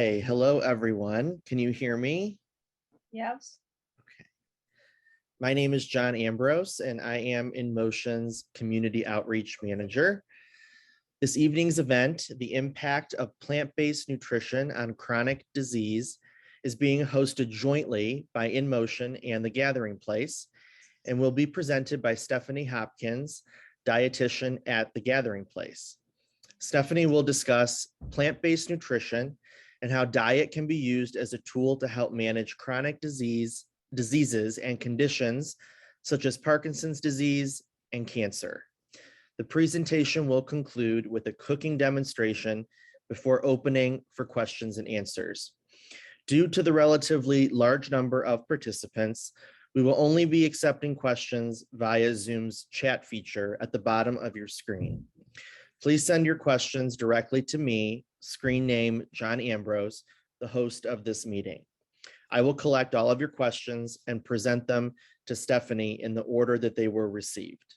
Hey, hello everyone. Can you hear me? Yes. Okay. My name is John Ambrose and I am InMotion's Community Outreach Manager. This evening's event, The Impact of Plant-Based Nutrition on Chronic Disease, is being hosted jointly by InMotion and The Gathering Place and will be presented by Stephanie Hopkins, dietitian at The Gathering Place. Stephanie will discuss plant-based nutrition and how diet can be used as a tool to help manage chronic diseases and conditions such as Parkinson's disease and cancer. The presentation will conclude with a cooking demonstration before opening for questions and answers. Due to the relatively large number of participants, we will only be accepting questions via Zoom's chat feature at the bottom of your screen. Please send your questions directly to me, screen name John Ambrose, the host of this meeting. I will collect all of your questions and present them to Stephanie in the order that they were received.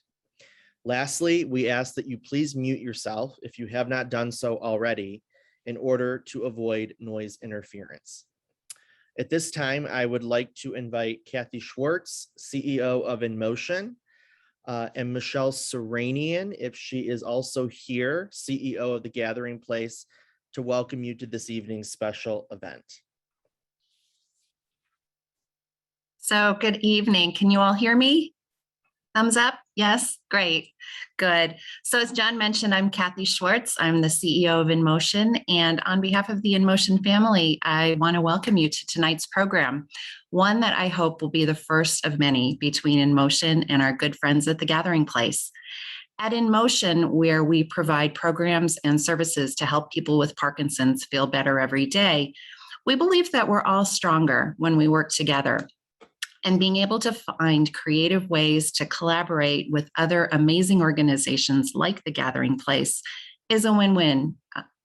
Lastly, we ask that you please mute yourself if you have not done so already in order to avoid noise interference. At this time, I would like to invite Kathy Schwartz, CEO of InMotion, and Michelle Seranian, if she is also here, CEO of The Gathering Place, to welcome you to this evening's special event. So good evening. Can you all hear me? Thumbs up? Yes, great, good. So as John mentioned, I'm Kathy Schwartz. I'm the CEO of InMotion, and on behalf of the InMotion family, I want to welcome you to tonight's program, one that I hope will be the first of many between InMotion and our good friends at The Gathering Place. At InMotion, where we provide programs and services to help people with Parkinson's feel better every day, we believe that we're all stronger when we work together. And being able to find creative ways to collaborate with other amazing organizations like The Gathering Place is a win-win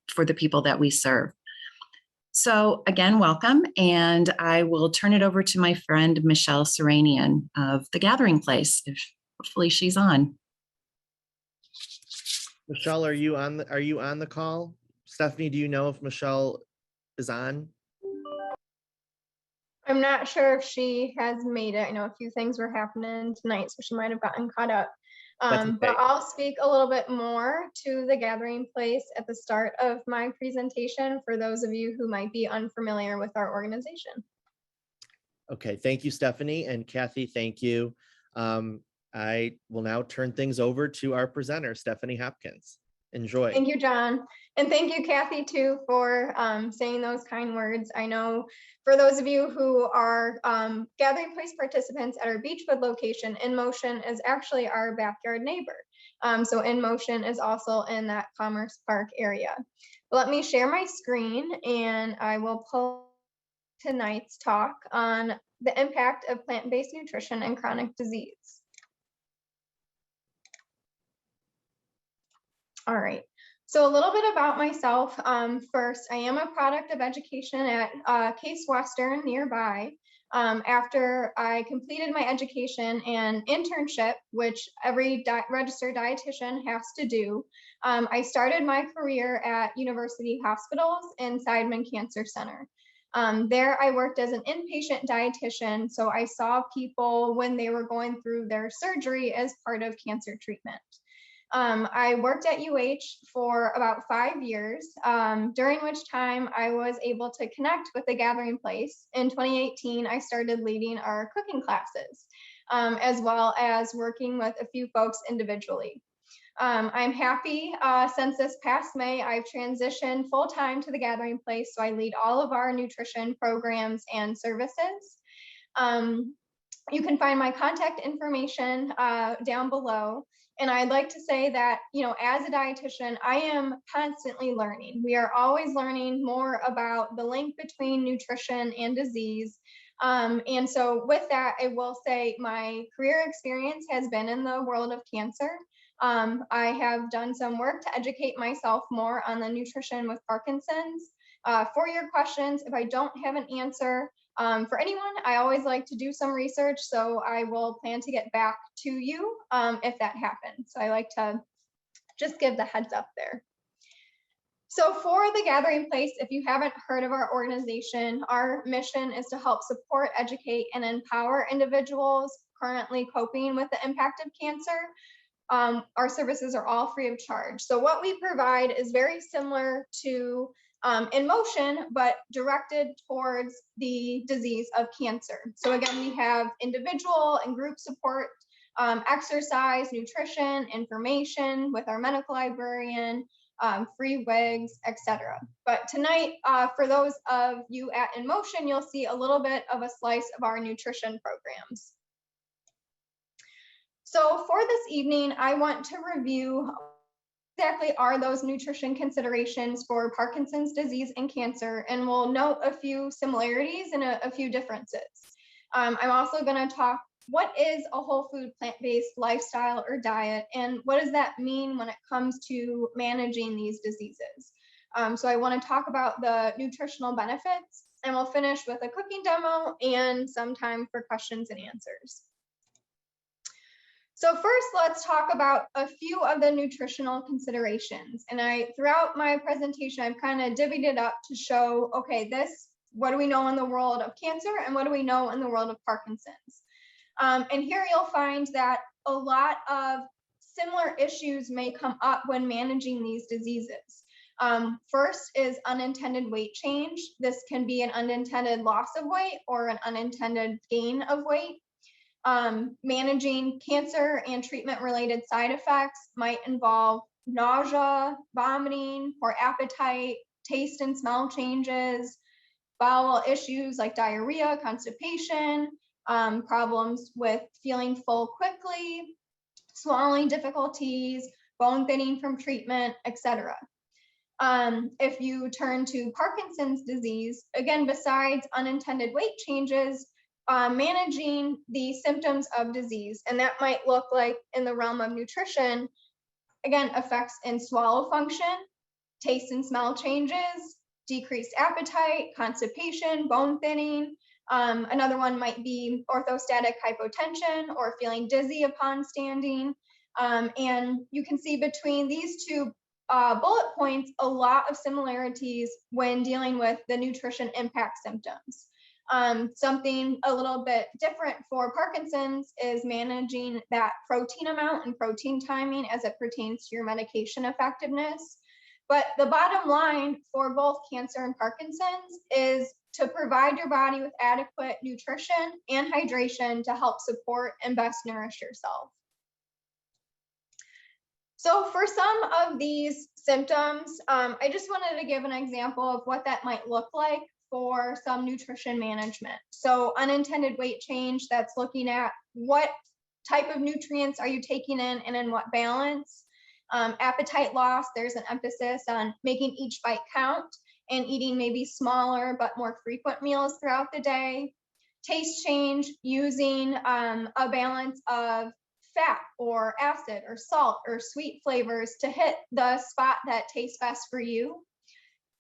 for the people that we serve. So again, welcome, and I will turn it over to my friend Michelle Seranian of The Gathering Place. Hopefully she's on. Michelle, are you on the call? Stephanie, do you know if Michelle is on? I'm not sure if she has made it. I know a few things were happening tonight, so she might have gotten caught up. Okay. But I'll speak a little bit more to The Gathering Place at the start of my presentation for those of you who might be unfamiliar with our organization. Okay, thank you, Stephanie, and Kathy, thank you. I will now turn things over to our presenter, Stephanie Hopkins. Enjoy. Thank you, John. And thank you, Kathy, too, for saying those kind words. I know for those of you who are Gathering Place participants at our Beechwood location, InMotion is actually our backyard neighbor. So InMotion is also in that Commerce Park area. Let me share my screen and I will pull tonight's talk on the impact of plant-based nutrition and chronic disease. All right, so a little bit about myself. First, I am a product of education at Case Western nearby. After I completed my education and internship, which every registered dietitian has to do, I started my career at University Hospitals and Seidman Cancer Center. There I worked as an inpatient dietitian, so I saw people when they were going through their surgery as part of cancer treatment. I worked at UH for about 5 years, during which time I was able to connect with The Gathering Place. In 2018, I started leading our cooking classes, as well as working with a few folks individually. I'm happy since this past May, I've transitioned full-time to The Gathering Place, so I lead all of our nutrition programs and services. You can find my contact information down below. And I'd like to say that, you know, as a dietitian, I am constantly learning. We are always learning more about the link between nutrition and disease. And so with that, I will say my career experience has been in the world of cancer. I have done some work to educate myself more on the nutrition with Parkinson's. For your questions, if I don't have an answer, for anyone, I always like to do some research, so I will plan to get back to you if that happens. So I like to just give the heads up there. So for the Gathering Place, if you haven't heard of our organization, our mission is to help support, educate, and empower individuals currently coping with the impact of cancer. Our services are all free of charge. So what we provide is very similar to InMotion, but directed towards the disease of cancer. So again, we have individual and group support, exercise, nutrition, information with our medical librarian, free wigs, etc. But tonight, for those of you at InMotion, you'll see a little bit of a slice of our nutrition programs. So for this evening, I want to review exactly are those nutrition considerations for Parkinson's disease and cancer, and we'll note a few similarities and a few differences. I'm also going to talk what is a whole food plant-based lifestyle or diet, and what does that mean when it comes to managing these diseases. So I want to talk about the nutritional benefits, and we'll finish with a cooking demo and some time for questions and answers. So first, let's talk about a few of the nutritional considerations. And throughout my presentation, I've kind of divvied it up to show, okay, what do we know in the world of cancer and what do we know in the world of Parkinson's? And here you'll find that a lot of similar issues may come up when managing these diseases. First is unintended weight change. This can be an unintended loss of weight or an unintended gain of weight. Managing cancer and treatment-related side effects might involve nausea, vomiting, poor appetite, taste and smell changes, bowel issues like diarrhea, constipation, problems with feeling full quickly, swallowing difficulties, bone thinning from treatment, etc. If you turn to Parkinson's disease, again, besides unintended weight changes, managing the symptoms of disease, and that might look like in the realm of nutrition, again, effects in swallow function, taste and smell changes, decreased appetite, constipation, bone thinning. Another one might be orthostatic hypotension or feeling dizzy upon standing. And you can see between these two bullet points, a lot of similarities when dealing with the nutrition impact symptoms. Something a little bit different for Parkinson's is managing that protein amount and protein timing as it pertains to your medication effectiveness. But the bottom line for both cancer and Parkinson's is to provide your body with adequate nutrition and hydration to help support and best nourish yourself. So for some of these symptoms, I just wanted to give an example of what that might look like for some nutrition management. So unintended weight change, that's looking at what type of nutrients are you taking in and in what balance. Appetite loss, there's an emphasis on making each bite count and eating maybe smaller but more frequent meals throughout the day. Taste change, using a balance of fat or acid or salt or sweet flavors to hit the spot that tastes best for you.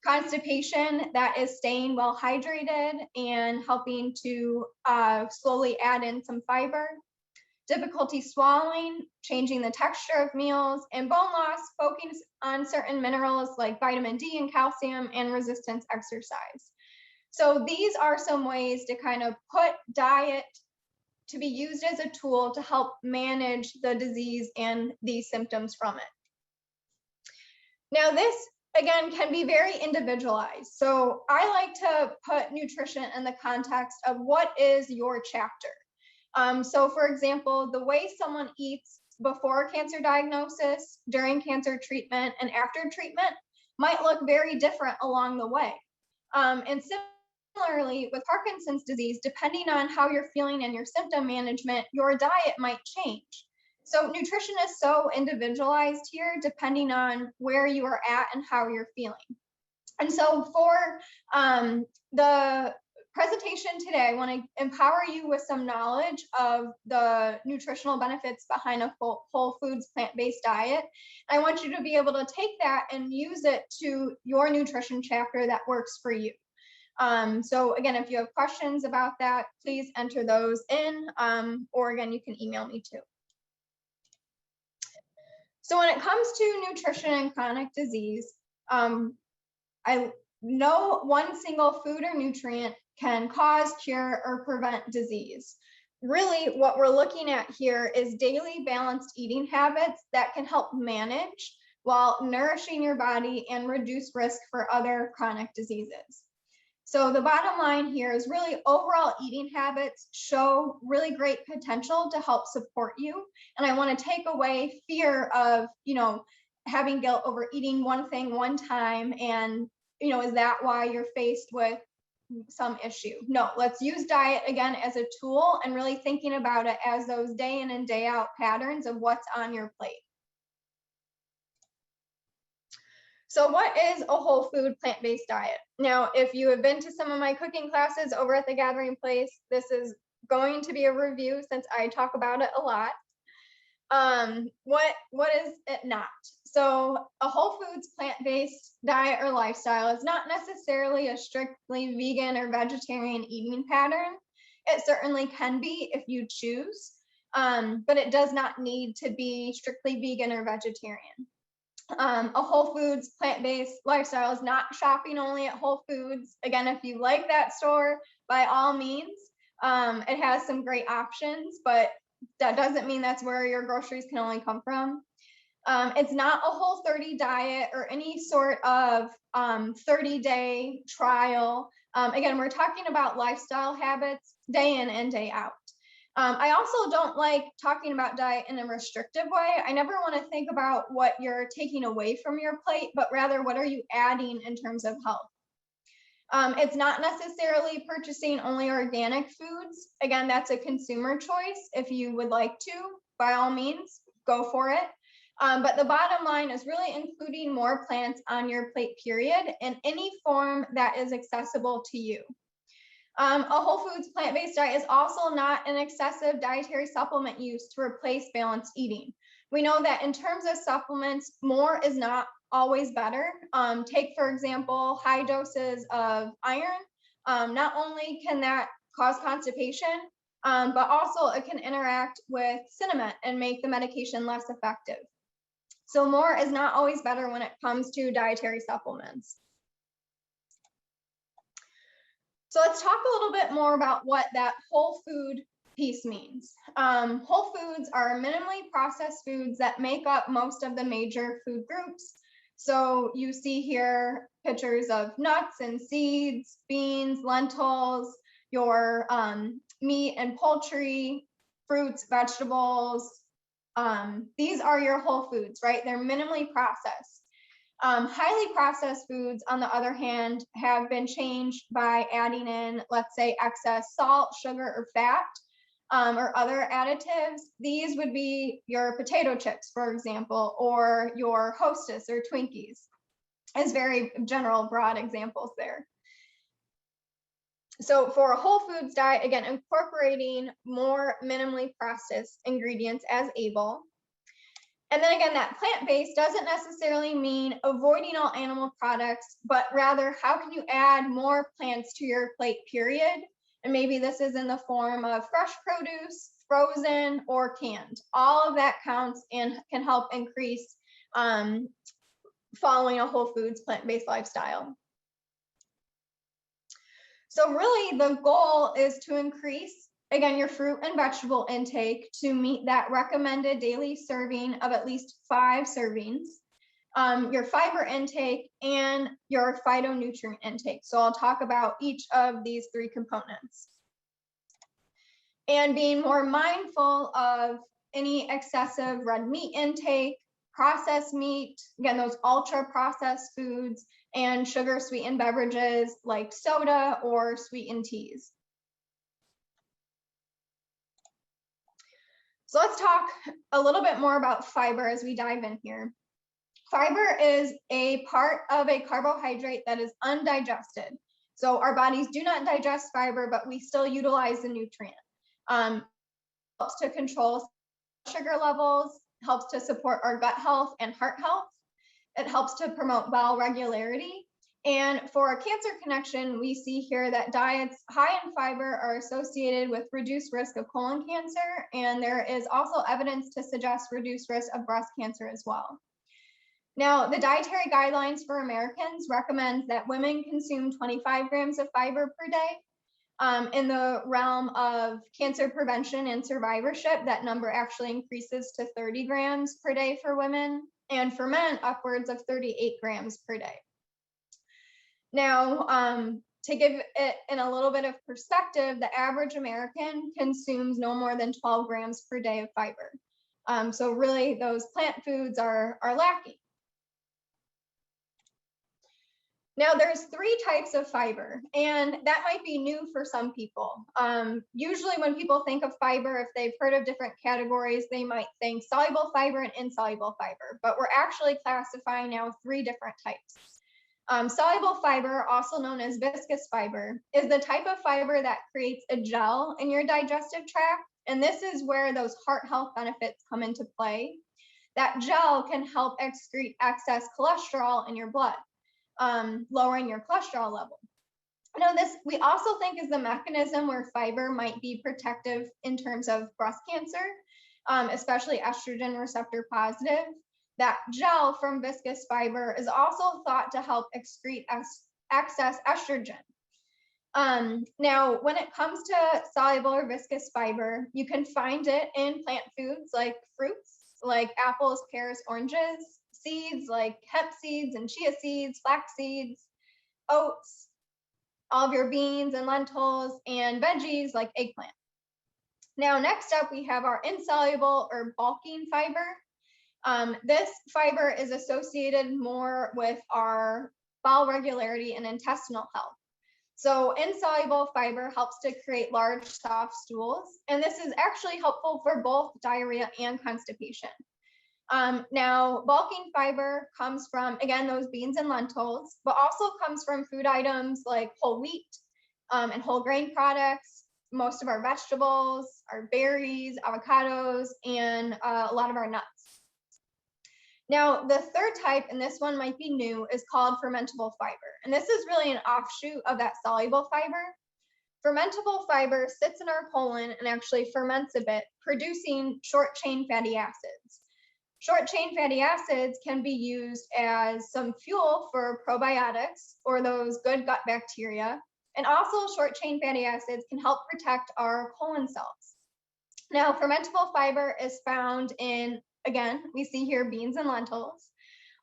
Constipation, that is staying well hydrated and helping to slowly add in some fiber. Difficulty swallowing, changing the texture of meals, and bone loss, focus on certain minerals like vitamin D and calcium and resistance exercise. So these are some ways to kind of put diet to be used as a tool to help manage the disease and the symptoms from it. Now this, again, can be very individualized. So I like to put nutrition in the context of what is your chapter. So for example, the way someone eats before cancer diagnosis, during cancer treatment, and after treatment might look very different along the way. And similarly with Parkinson's disease, depending on how you're feeling and your symptom management, your diet might change. So nutrition is so individualized here, depending on where you are at and how you're feeling. And so for the presentation today, I want to empower you with some knowledge of the nutritional benefits behind a whole foods plant-based diet. I want you to be able to take that and use it to your nutrition chapter that works for you. So again, if you have questions about that, please enter those in, or again, you can email me too. So when it comes to nutrition and chronic disease, no one single food or nutrient can cause, cure, or prevent disease. Really, what we're looking at here is daily balanced eating habits that can help manage while nourishing your body and reduce risk for other chronic diseases. So the bottom line here is really overall eating habits show really great potential to help support you. And I want to take away fear of, having guilt over eating one thing one time. And, is that why you're faced with some issue? No, let's use diet again as a tool and really thinking about it as those day in and day out patterns of what's on your plate. So what is a whole food plant-based diet? Now, if you have been to some of my cooking classes over at the Gathering Place, this is going to be a review since I talk about it a lot. What is it not? So a whole foods plant-based diet or lifestyle is not necessarily a strictly vegan or vegetarian eating pattern. It certainly can be if you choose, but it does not need to be strictly vegan or vegetarian. A whole foods plant-based lifestyle is not shopping only at Whole Foods. Again, if you like that store, by all means, it has some great options, but that doesn't mean that's where your groceries can only come from. It's not a Whole30 diet or any sort of 30-day trial. Again, we're talking about lifestyle habits day in and day out. I also don't like talking about diet in a restrictive way. I never want to think about what you're taking away from your plate, but rather what are you adding in terms of health. It's not necessarily purchasing only organic foods. Again, that's a consumer choice. If you would like to, by all means, go for it. But the bottom line is really including more plants on your plate, period, in any form that is accessible to you. A whole foods plant-based diet is also not an excessive dietary supplement use to replace balanced eating. We know that in terms of supplements, more is not always better. Take, for example, high doses of iron. Not only can that cause constipation, but also it can interact with cinnamon and make the medication less effective. So more is not always better when it comes to dietary supplements. So let's talk a little bit more about what that whole food piece means. Whole foods are minimally processed foods that make up most of the major food groups. So you see here pictures of nuts and seeds, beans, lentils, your meat and poultry, fruits, vegetables. These are your whole foods, right? They're minimally processed. Highly processed foods, on the other hand, have been changed by adding in, let's say, excess salt, sugar, or fat, or other additives. These would be your potato chips, for example, or your Hostess or Twinkies, as very general, broad examples there. So for a whole foods diet, again, incorporating more minimally processed ingredients as able. And then again, that plant-based doesn't necessarily mean avoiding all animal products, but rather how can you add more plants to your plate, period? And maybe this is in the form of fresh produce, frozen, or canned. All of that counts and can help increase following a whole foods plant-based lifestyle. So really the goal is to increase, again, your fruit and vegetable intake to meet that recommended daily serving of at least 5 servings, your fiber intake, and your phytonutrient intake. So I'll talk about each of these 3 components. And being more mindful of any excessive red meat intake, processed meat, again, those ultra processed foods, and sugar sweetened beverages like soda or sweetened teas. So let's talk a little bit more about fiber as we dive in here. Fiber is a part of a carbohydrate that is undigested. So our bodies do not digest fiber, but we still utilize the nutrient. Helps to control sugar levels, helps to support our gut health and heart health. It helps to promote bowel regularity. And for a cancer connection, we see here that diets high in fiber are associated with reduced risk of colon cancer, and there is also evidence to suggest reduced risk of breast cancer as well. Now, the dietary guidelines for Americans recommend that women consume 25 grams of fiber per day. In the realm of cancer prevention and survivorship, that number actually increases to 30 grams per day for women, and for men, upwards of 38 grams per day. Now, to give it in a little bit of perspective, the average American consumes no more than 12 grams per day of fiber. So really, those plant foods are lacking. Now, there's 3 types of fiber, and that might be new for some people. Usually when people think of fiber, if they've heard of different categories, they might think soluble fiber and insoluble fiber, but we're actually classifying now 3 different types. Soluble fiber, also known as viscous fiber, is the type of fiber that creates a gel in your digestive tract, and this is where those heart health benefits come into play. That gel can help excrete excess cholesterol in your blood, lowering your cholesterol level. Now, this we also think is the mechanism where fiber might be protective in terms of breast cancer, especially estrogen receptor positive. That gel from viscous fiber is also thought to help excrete excess estrogen. Now, when it comes to soluble or viscous fiber, you can find it in plant foods like fruits, like apples, pears, oranges, seeds like hemp seeds and chia seeds, flax seeds, oats, all of your beans and lentils, and veggies like eggplant. Now, next up, we have our insoluble or bulking fiber. This fiber is associated more with our bowel regularity and intestinal health. So insoluble fiber helps to create large, soft stools, and this is actually helpful for both diarrhea and constipation. Now, bulking fiber comes from, again, those beans and lentils, but also comes from food items like whole wheat and whole grain products, most of our vegetables, our berries, avocados, and a lot of our nuts. Now, the third type, and this one might be new, is called fermentable fiber. And this is really an offshoot of that soluble fiber. Fermentable fiber sits in our colon and actually ferments a bit, producing short-chain fatty acids. Short-chain fatty acids can be used as some fuel for probiotics or those good gut bacteria. And also short-chain fatty acids can help protect our colon cells. Now, fermentable fiber is found in, again, we see here beans and lentils.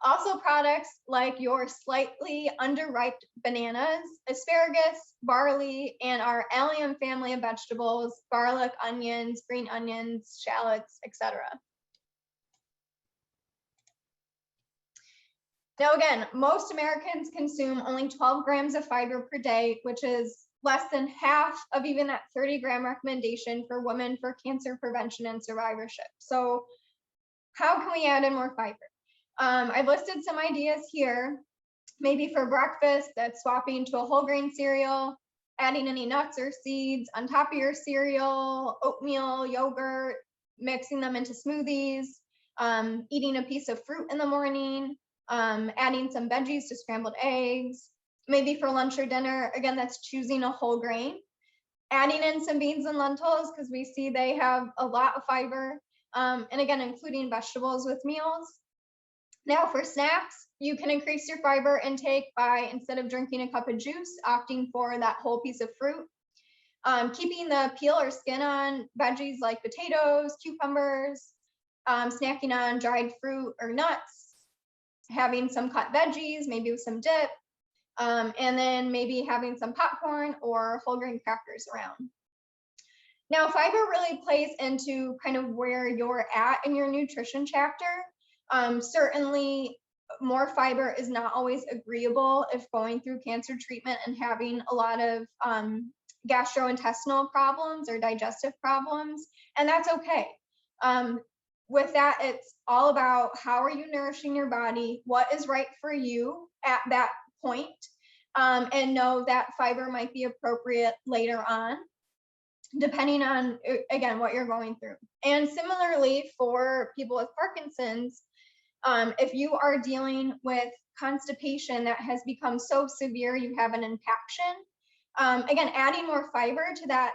Also products like your slightly underripe bananas, asparagus, barley, and our allium family of vegetables, garlic, onions, green onions, shallots, etc. Now, again, most Americans consume only 12 grams of fiber per day, which is less than half of even that 30-gram recommendation for women for cancer prevention and survivorship. So how can we add in more fiber? I've listed some ideas here. Maybe for breakfast, that's swapping to a whole grain cereal, adding any nuts or seeds on top of your cereal, oatmeal, yogurt, mixing them into smoothies, eating a piece of fruit in the morning, adding some veggies to scrambled eggs. Maybe for lunch or dinner, again, that's choosing a whole grain, adding in some beans and lentils because we see they have a lot of fiber, and again, including vegetables with meals. Now for snacks, you can increase your fiber intake by, instead of drinking a cup of juice, opting for that whole piece of fruit. Keeping the peel or skin on veggies like potatoes, cucumbers, snacking on dried fruit or nuts, having some cut veggies, maybe with some dip, and then maybe having some popcorn or whole grain crackers around. Now, fiber really plays into kind of where you're at in your nutrition chapter. Certainly, more fiber is not always agreeable if going through cancer treatment and having a lot of gastrointestinal problems or digestive problems, and that's okay. With that, it's all about how are you nourishing your body, what is right for you at that point, and know that fiber might be appropriate later on, depending on, again, what you're going through. And similarly, for people with Parkinson's, if you are dealing with constipation that has become so severe you have an impaction, again, adding more fiber to that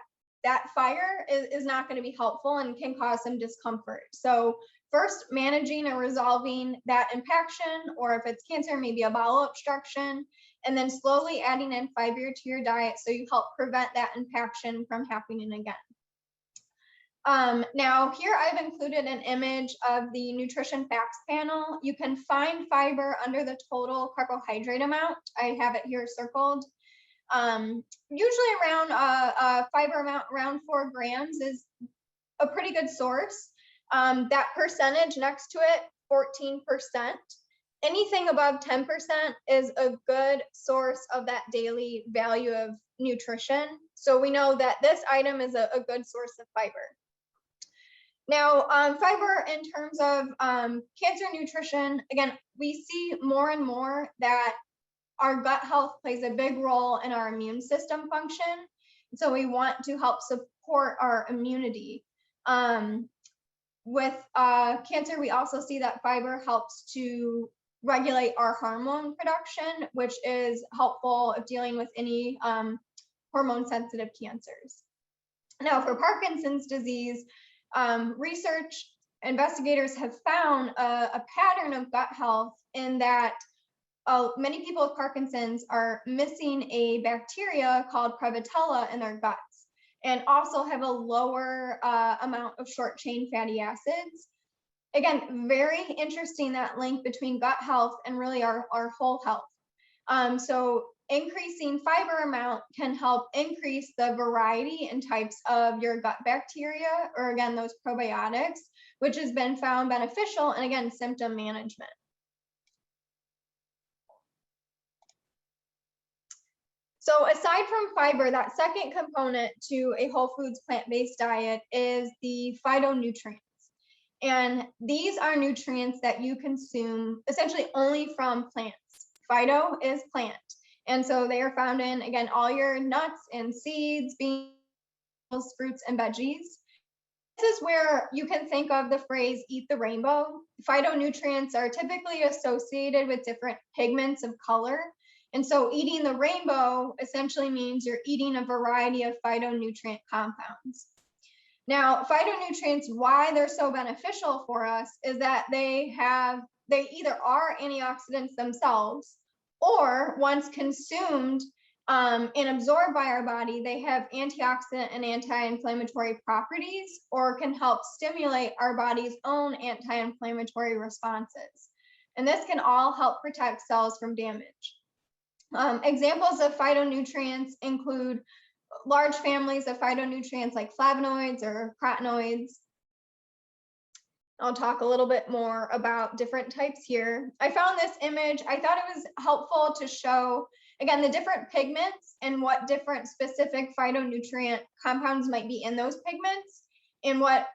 fire is not going to be helpful and can cause some discomfort. So first managing or resolving that impaction, or if it's cancer, maybe a bowel obstruction, and then slowly adding in fiber to your diet so you help prevent that impaction from happening again. Now here I've included an image of the nutrition facts panel. You can find fiber under the total carbohydrate amount. I have it here circled. Usually around a fiber amount around 4 grams is a pretty good source. That percentage next to it, 14%. Anything above 10% is a good source of that daily value of nutrition. So we know that this item is a good source of fiber. Now, fiber in terms of cancer nutrition, again, we see more and more that our gut health plays a big role in our immune system function. So we want to help support our immunity. With cancer, we also see that fiber helps to regulate our hormone production, which is helpful if dealing with any hormone-sensitive cancers. Now, for Parkinson's disease, research investigators have found a pattern of gut health in that many people with Parkinson's are missing a bacteria called Prevotella in their guts, and also have a lower amount of short chain fatty acids. Again, very interesting, that link between gut health and really our whole health. So increasing fiber amount can help increase the variety and types of your gut bacteria, or again, those probiotics, which has been found beneficial in, again, symptom management. So aside from fiber, that second component to a whole foods plant-based diet is the phytonutrients. And these are nutrients that you consume essentially only from plants. Phyto is plant. And so they are found in, again, all your nuts and seeds, beans, fruits, and veggies. This is where you can think of the phrase eat the rainbow. Phytonutrients are typically associated with different pigments of color. And so eating the rainbow essentially means you're eating a variety of phytonutrient compounds. Now, phytonutrients, why they're so beneficial for us is that they either are antioxidants themselves, or once consumed and absorbed by our body, they have antioxidant and anti-inflammatory properties, or can help stimulate our body's own anti-inflammatory responses. And this can all help protect cells from damage. Examples of phytonutrients include large families of phytonutrients like flavonoids or carotenoids. I'll talk a little bit more about different types here. I found this image. I thought it was helpful to show, again, the different pigments and what different specific phytonutrient compounds might be in those pigments, and what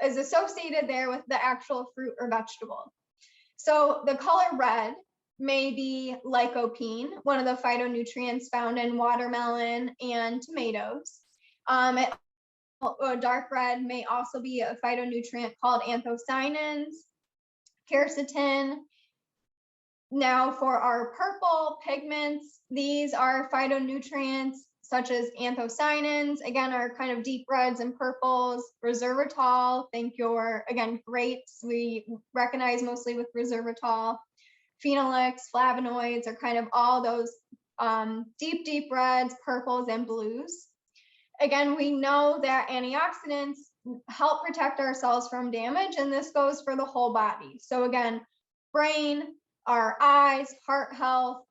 is associated there with the actual fruit or vegetable. So the color red may be lycopene, one of the phytonutrients found in watermelon and tomatoes. Dark red may also be a phytonutrient called anthocyanins, quercetin. Now for our purple pigments, these are phytonutrients such as anthocyanins, again, are kind of deep reds and purples. Resveratrol, think your, again, grapes, we recognize mostly with resveratrol. Phenolics, flavonoids are kind of all those deep reds, purples, and blues. Again, we know that antioxidants help protect our cells from damage, and this goes for the whole body. So again, brain, our eyes, heart health,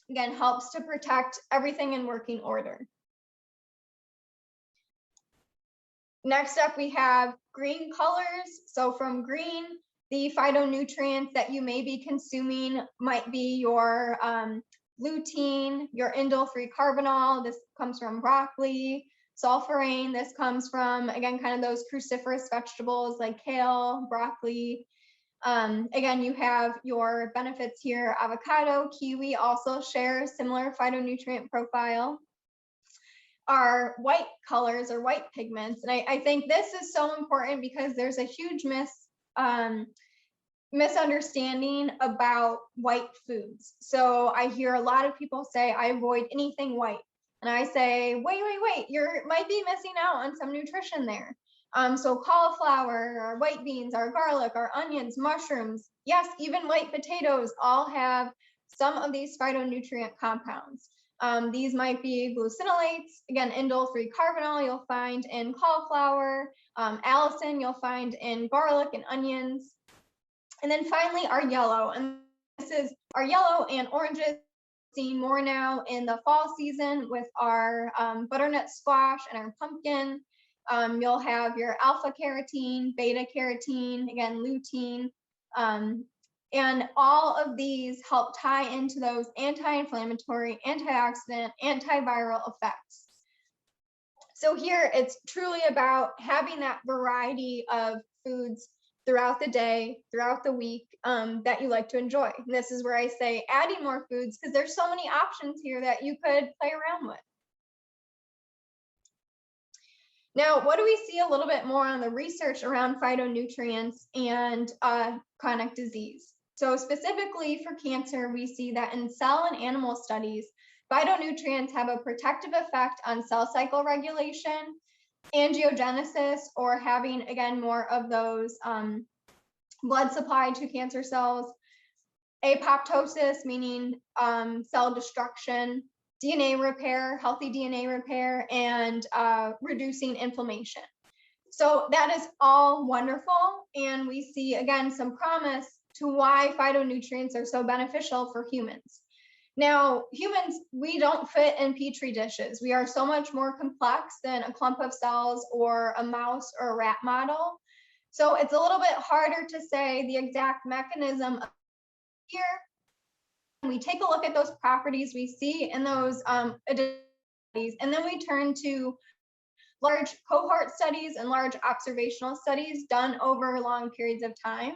again, helps to protect everything in working order. Next up, we have green colors. So from green, the phytonutrients that you may be consuming might be your lutein, your indole-3 carbinol. This comes from broccoli. Sulforaphane, this comes from, again, kind of those cruciferous vegetables like kale, broccoli. Again, you have your benefits here. Avocado, kiwi also share a similar phytonutrient profile. Our white colors or white pigments, and I think this is so important because there's a huge misunderstanding about white foods. So I hear a lot of people say, I avoid anything white. And I say, wait, you might be missing out on some nutrition there. So cauliflower, our white beans, our garlic, our onions, mushrooms, yes, even white potatoes all have some of these phytonutrient compounds. These might be glucinolates, again, indole-3 carbonyl you'll find in cauliflower, allicin you'll find in garlic and onions. And then finally, our yellow, and this is our yellow and oranges, seen more now in the fall season with our butternut squash and our pumpkin. You'll have your alpha carotene, beta carotene, again, lutein, and all of these help tie into those anti-inflammatory, antioxidant, antiviral effects. So here it's truly about having that variety of foods throughout the day, throughout the week that you like to enjoy. And this is where I say adding more foods because there's so many options here that you could play around with. Now, what do we see a little bit more on the research around phytonutrients and chronic disease? So specifically for cancer, we see that in cell and animal studies, phytonutrients have a protective effect on cell cycle regulation, angiogenesis, or having, again, more of those blood supply to cancer cells, apoptosis, meaning cell destruction, DNA repair, healthy DNA repair, and reducing inflammation. So that is all wonderful. And we see, again, some promise to why phytonutrients are so beneficial for humans. Now, humans, we don't fit in petri dishes. We are so much more complex than a clump of cells or a mouse or a rat model. So it's a little bit harder to say the exact mechanism here. We take a look at those properties we see in those studies, and then we turn to large cohort studies and large observational studies done over long periods of time.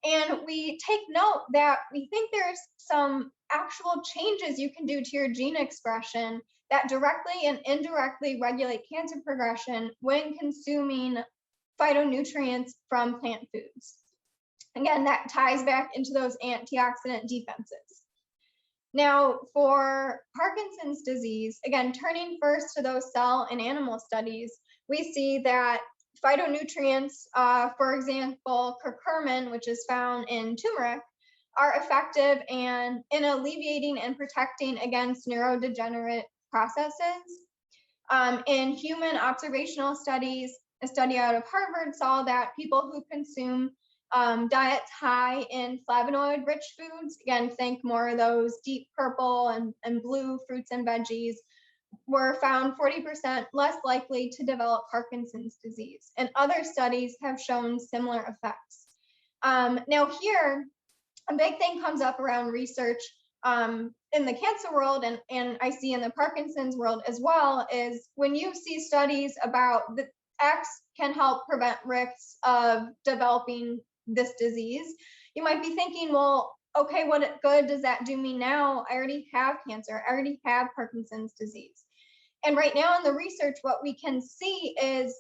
And we take note that we think there's some actual changes you can do to your gene expression that directly and indirectly regulate cancer progression when consuming phytonutrients from plant foods. Again, that ties back into those antioxidant defenses. Now, for Parkinson's disease, again, turning first to those cell and animal studies, we see that phytonutrients, for example, curcumin, which is found in turmeric, are effective in alleviating and protecting against neurodegenerative processes. In human observational studies, a study out of Harvard saw that people who consume diets high in flavonoid-rich foods, again, think more of those deep purple and blue fruits and veggies, were found 40% less likely to develop Parkinson's disease. And other studies have shown similar effects. Now here, a big thing comes up around research in the cancer world, and I see in the Parkinson's world as well, is when you see studies about the X can help prevent risks of developing this disease, you might be thinking, well, okay, what good does that do me now? I already have cancer. I already have Parkinson's disease. And right now in the research, what we can see is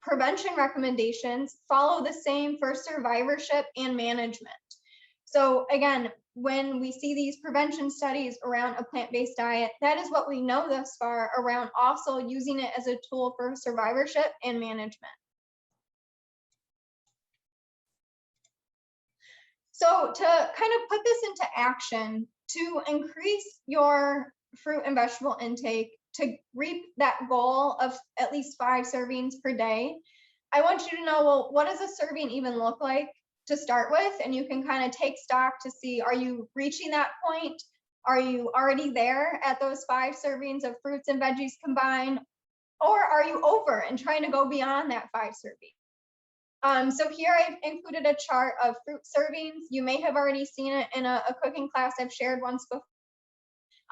prevention recommendations follow the same for survivorship and management. So again, when we see these prevention studies around a plant-based diet, that is what we know thus far around also using it as a tool for survivorship and management. So to kind of put this into action, to increase your fruit and vegetable intake, to reap that goal of at least 5 servings per day, I want you to know, well, what does a serving even look like to start with? And you can kind of take stock to see, are you reaching that point? Are you already there at those 5 servings of fruits and veggies combined? Or are you over and trying to go beyond that 5 servings? So here I've included a chart of fruit servings. You may have already seen it in a cooking class I've shared once before.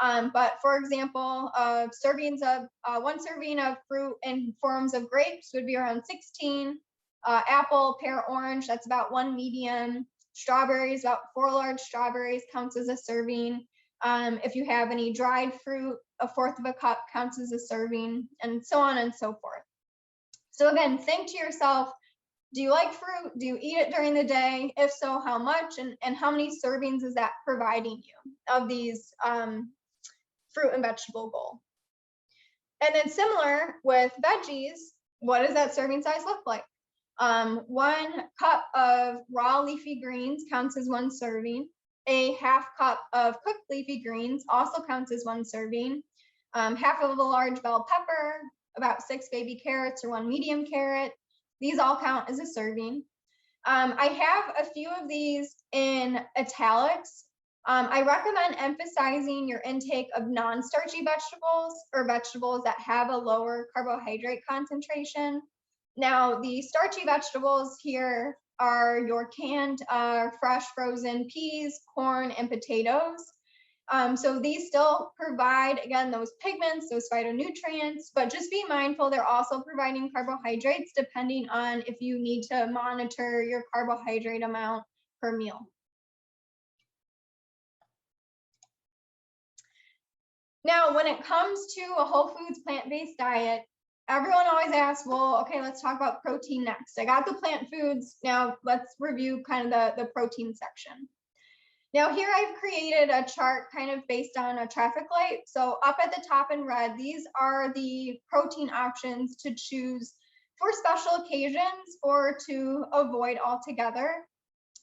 But for example, servings of 1 serving of fruit in forms of grapes would be around 16. Apple, pear, orange, that's about 1 medium. Strawberries, about 4 large strawberries counts as a serving. If you have any dried fruit, 1/4 of a cup counts as a serving, and so on and so forth. So again, think to yourself, do you like fruit? Do you eat it during the day? If so, how much? And how many servings is that providing you of these fruit and vegetable goal? And then similar with veggies, what does that serving size look like? 1 cup of raw leafy greens counts as 1 serving. A half cup of cooked leafy greens also counts as 1 serving. Half of a large bell pepper, about 6 baby carrots or 1 medium carrot. These all count as a serving. I have a few of these in italics. I recommend emphasizing your intake of non-starchy vegetables or vegetables that have a lower carbohydrate concentration. Now, the starchy vegetables here are your canned, fresh frozen peas, corn, and potatoes. So these still provide, again, those pigments, those phytonutrients, but just be mindful they're also providing carbohydrates depending on if you need to monitor your carbohydrate amount per meal. Now, when it comes to a whole foods plant-based diet, everyone always asks, well, okay, let's talk about protein next. I got the plant foods. Now let's review kind of the protein section. Now here I've created a chart kind of based on a traffic light. So up at the top in red, these are the protein options to choose for special occasions or to avoid altogether.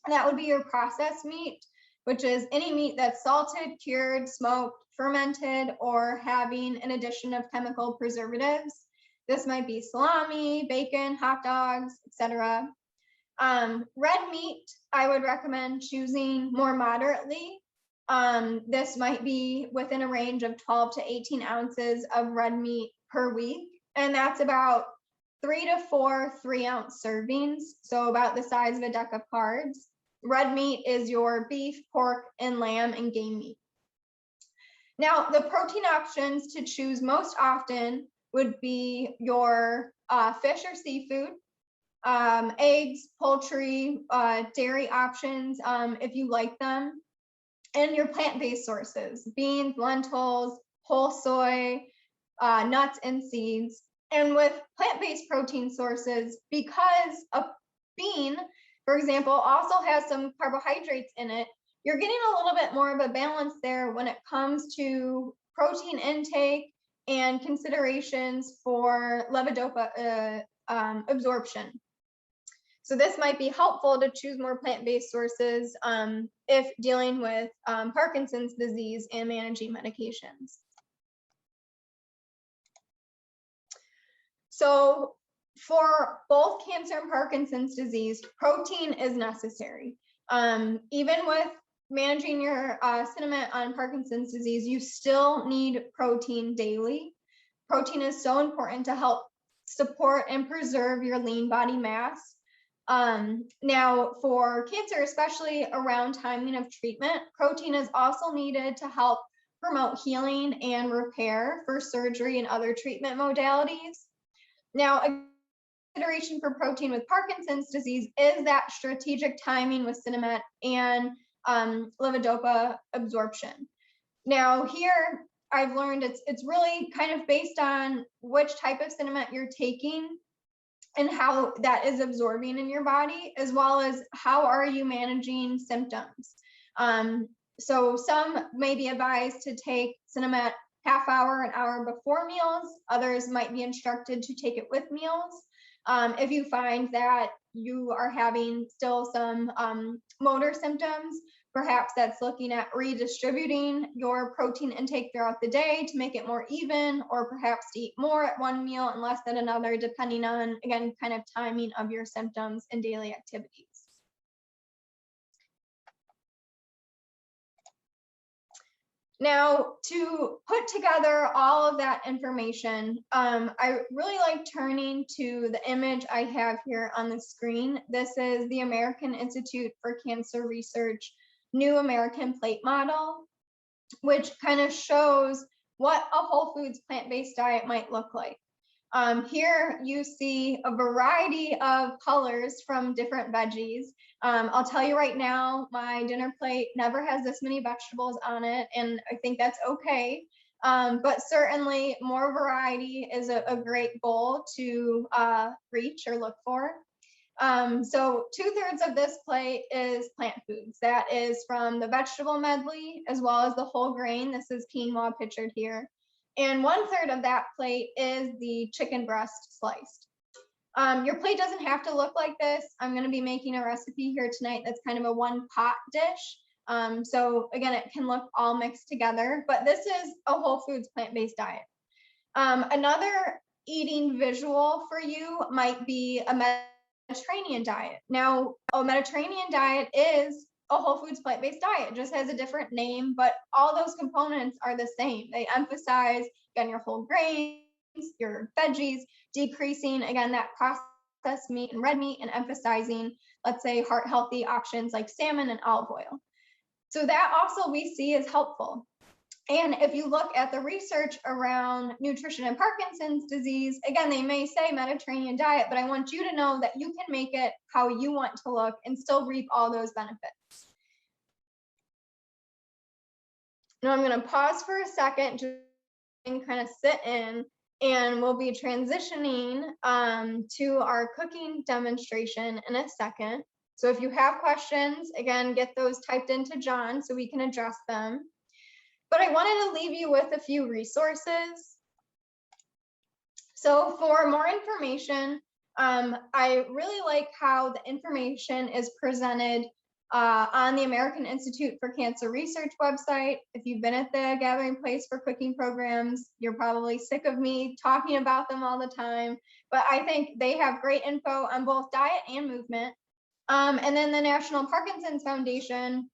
And that would be your processed meat, which is any meat that's salted, cured, smoked, fermented, or having an addition of chemical preservatives. This might be salami, bacon, hot dogs, etc. Red meat, I would recommend choosing more moderately. This might be within a range of 12 to 18 ounces of red meat per week. And that's about 3 to 4 3-ounce servings. So about the size of a deck of cards. Red meat is your beef, pork, and lamb and game meat. Now, the protein options to choose most often would be your fish or seafood, eggs, poultry, dairy options, if you like them, and your plant-based sources, beans, lentils, whole soy, nuts, and seeds. And with plant-based protein sources, because a bean, for example, also has some carbohydrates in it, you're getting a little bit more of a balance there when it comes to protein intake and considerations for levodopa absorption. So this might be helpful to choose more plant-based sources if dealing with Parkinson's disease and managing medications. So for both cancer and Parkinson's disease, protein is necessary. Even with managing your sentiment on Parkinson's disease, you still need protein daily. Protein is so important to help support and preserve your lean body mass. Now for cancer, especially around timing of treatment, protein is also needed to help promote healing and repair for surgery and other treatment modalities. Now, a consideration for protein with Parkinson's disease is that strategic timing with Cinemet and levodopa absorption. Now here, I've learned it's really kind of based on which type of Cinemet you're taking and how that is absorbing in your body, as well as how are you managing symptoms. So some may be advised to take Cinemet half hour, an hour before meals. Others might be instructed to take it with meals. If you find that you are having still some motor symptoms, perhaps that's looking at redistributing your protein intake throughout the day to make it more even, or perhaps to eat more at one meal and less at another, depending on, again, kind of timing of your symptoms and daily activities. Now, to put together all of that information, I really like turning to the image I have here on the screen. This is the American Institute for Cancer Research New American Plate Model, which kind of shows what a whole foods plant-based diet might look like. Here you see a variety of colors from different veggies. I'll tell you right now, my dinner plate never has this many vegetables on it, and I think that's okay. But certainly more variety is a great goal to reach or look for. So 2/3 of this plate is plant foods. That is from the vegetable medley as well as the whole grain. This is quinoa pictured here. And 1/3 of that plate is the chicken breast sliced. Your plate doesn't have to look like this. I'm going to be making a recipe here tonight that's kind of a one pot dish. So again, it can look all mixed together, but this is a whole foods plant-based diet. Another eating visual for you might be a Mediterranean diet. Now, a Mediterranean diet is a whole foods plant-based diet. It just has a different name, but all those components are the same. They emphasize, again, your whole grains, your veggies, decreasing, again, that processed meat and red meat, and emphasizing, let's say, heart healthy options like salmon and olive oil. So that also we see is helpful. And if you look at the research around nutrition and Parkinson's disease, again, they may say Mediterranean diet, but I want you to know that you can make it how you want to look and still reap all those benefits. Now I'm going to pause for a second to kind of sit in, and we'll be transitioning to our cooking demonstration in a second. So if you have questions, again, get those typed into John so we can address them. But I wanted to leave you with a few resources. So for more information, I really like how the information is presented on the American Institute for Cancer Research website. If you've been at the Gathering Place for Cooking programs, you're probably sick of me talking about them all the time, but I think they have great info on both diet and movement. And then the National Parkinson's Foundation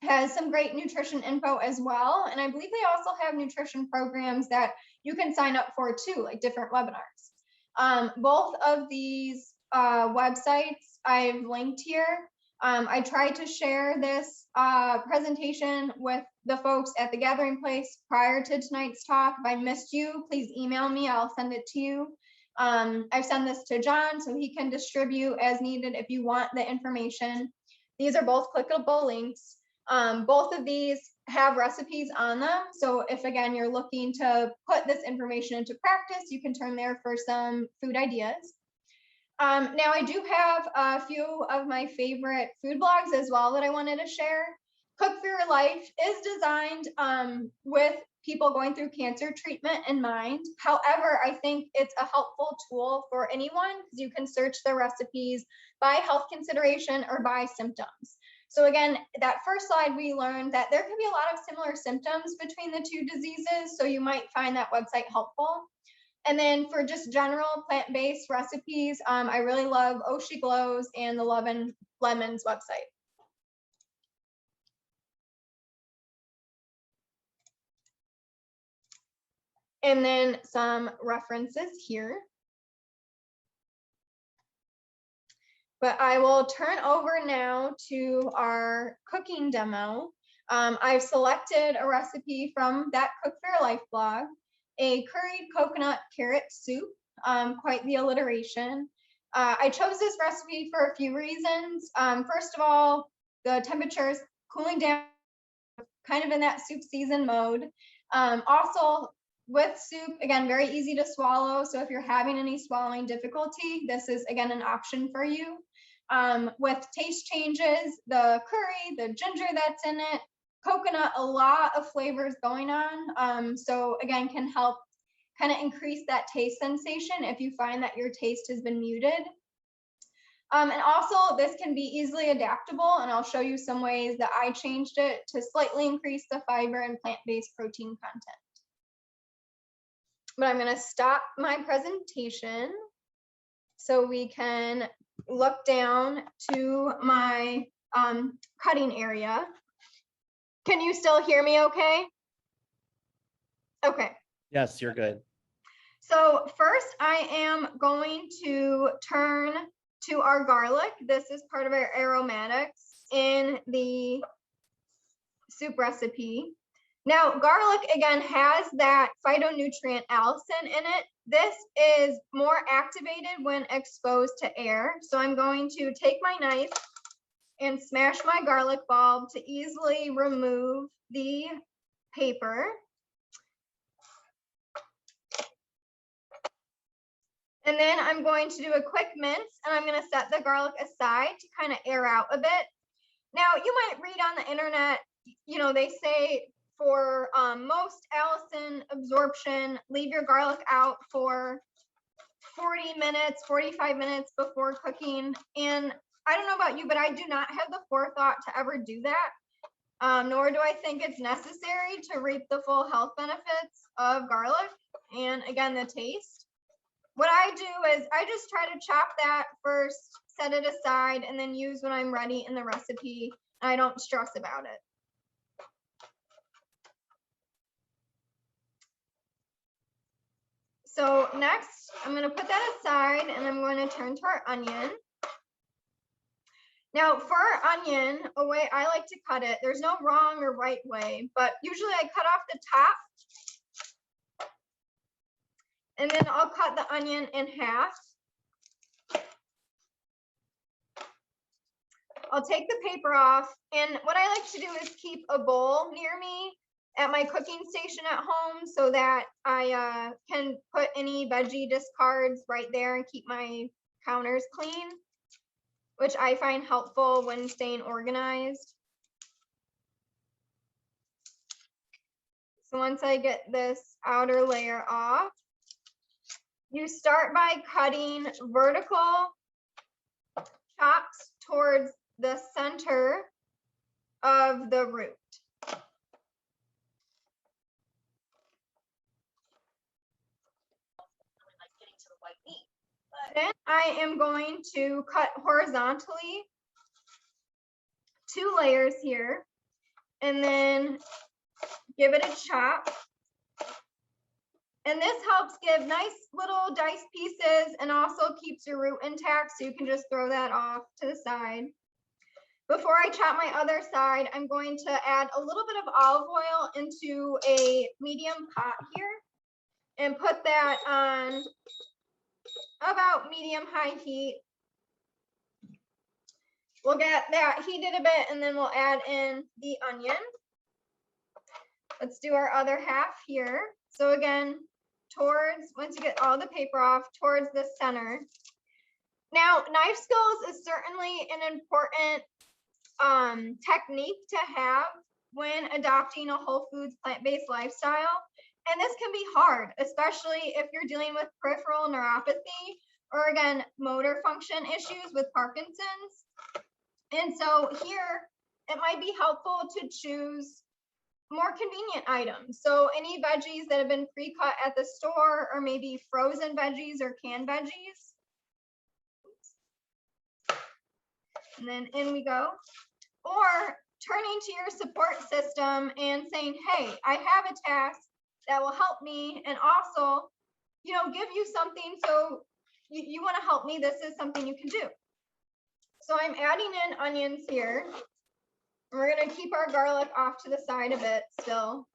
has some great nutrition info as well. And I believe they also have nutrition programs that you can sign up for too, like different webinars. Both of these websites I've linked here. I tried to share this presentation with the folks at the Gathering Place prior to tonight's talk. If I missed you, please email me, I'll send it to you. I've sent this to John so he can distribute as needed if you want the information. These are both clickable links. Both of these have recipes on them. So if, again, you're looking to put this information into practice, you can turn there for some food ideas. Now, I do have a few of my favorite food blogs as well that I wanted to share. Cook for Your Life is designed with people going through cancer treatment in mind. However, I think it's a helpful tool for anyone because you can search the recipes by health consideration or by symptoms. So again, that first slide, we learned that there can be a lot of similar symptoms between the two diseases, so you might find that website helpful. And then for just general plant-based recipes, I really love Oh She Glows and the Love and Lemons website. And then some references here. But I will turn over now to our cooking demo. I've selected a recipe from that Cook for Your Life blog, a curried coconut carrot soup, quite the alliteration. I chose this recipe for a few reasons. First of all, the temperature is cooling down, kind of in that soup season mode. Also, with soup, again, very easy to swallow. So if you're having any swallowing difficulty, this is, again, an option for you. With taste changes, the curry, the ginger that's in it, coconut, a lot of flavors going on. So again, can help kind of increase that taste sensation if you find that your taste has been muted. And also this can be easily adaptable, and I'll show you some ways that I changed it to slightly increase the fiber and plant-based protein content. But I'm going to stop my presentation so we can look down to my cutting area. Can you still hear me okay? Okay. Yes, you're good. So first I am going to turn to our garlic. This is part of our aromatics in the soup recipe. Now, garlic, again, has that phytonutrient allicin in it. This is more activated when exposed to air. So I'm going to take my knife and smash my garlic bulb to easily remove the paper. And then I'm going to do a quick mince, and I'm going to set the garlic aside to kind of air out a bit. Now, you might read on the internet, you know, they say for most allicin absorption, leave your garlic out for 40 minutes, 45 minutes before cooking. And I don't know about you, but I do not have the forethought to ever do that. Nor do I think it's necessary to reap the full health benefits of garlic. And again, the taste. What I do is I just try to chop that first, set it aside, and then use when I'm ready in the recipe. I don't stress about it. So next, I'm going to put that aside and I'm going to turn to our onion. Now for our onion, a way I like to cut it, there's no wrong or right way, but usually I cut off the top and then I'll cut the onion in half. I'll take the paper off, and what I like to do is keep a bowl near me at my cooking station at home so that I can put any veggie discards right there and keep my counters clean, which I find helpful when staying organized. So once I get this outer layer off, you start by cutting vertical chops towards the center of the root. Then I am going to cut horizontally 2 layers here and then give it a chop. And this helps give nice little diced pieces and also keeps your root intact, so you can just throw that off to the side. Before I chop my other side, I'm going to add a little bit of olive oil into a medium pot here and put that on about medium-high heat. We'll get that heated a bit and then we'll add in the onion. Let's do our other half here. So again, once you get all the paper off, towards the center. Now, knife skills is certainly an important technique to have when adopting a whole foods plant-based lifestyle. And this can be hard, especially if you're dealing with peripheral neuropathy or again, motor function issues with Parkinson's. And so here, it might be helpful to choose more convenient items. So any veggies that have been pre-cut at the store, or maybe frozen veggies or canned veggies. And then in we go. Or turning to your support system and saying, hey, I have a task that will help me and also, give you something. So you want to help me, this is something you can do. So I'm adding in onions here. We're going to keep our garlic off to the side a bit still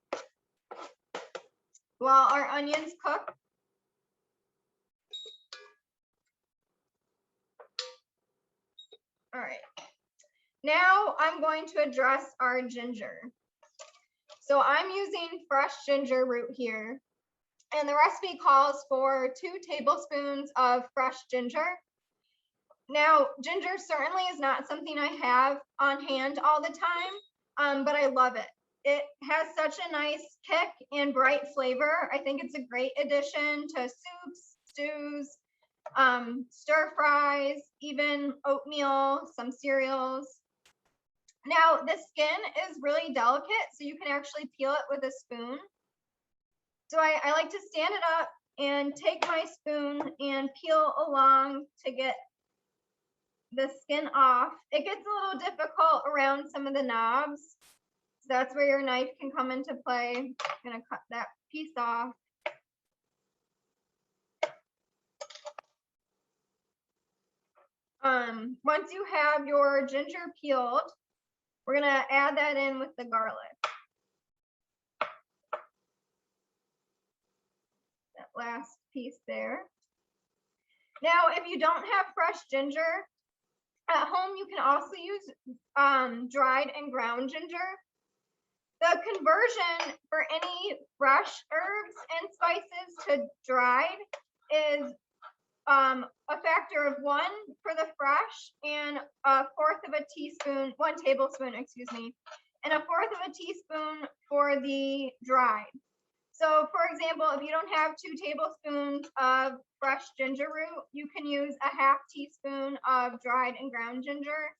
while our onions cook. All right. Now I'm going to address our ginger. So I'm using fresh ginger root here. And the recipe calls for 2 tablespoons of fresh ginger. Now, ginger certainly is not something I have on hand all the time, but I love it. It has such a nice kick and bright flavor. I think it's a great addition to soups, stews, stir fries, even oatmeal, some cereals. Now, the skin is really delicate, so you can actually peel it with a spoon. So I like to stand it up and take my spoon and peel along to get the skin off. It gets a little difficult around some of the knobs. So that's where your knife can come into play. I'm going to cut that piece off. Once you have your ginger peeled, we're going to add that in with the garlic. That last piece there. Now, if you don't have fresh ginger, at home you can also use dried and ground ginger. The conversion for any fresh herbs and spices to dried is a factor of 1 for the fresh and 1/4 of a teaspoon, 1 tablespoon, excuse me, and 1/4 of a teaspoon for the dried. So for example, if you don't have 2 tablespoons of fresh ginger root, you can use a half teaspoon of dried and ground ginger.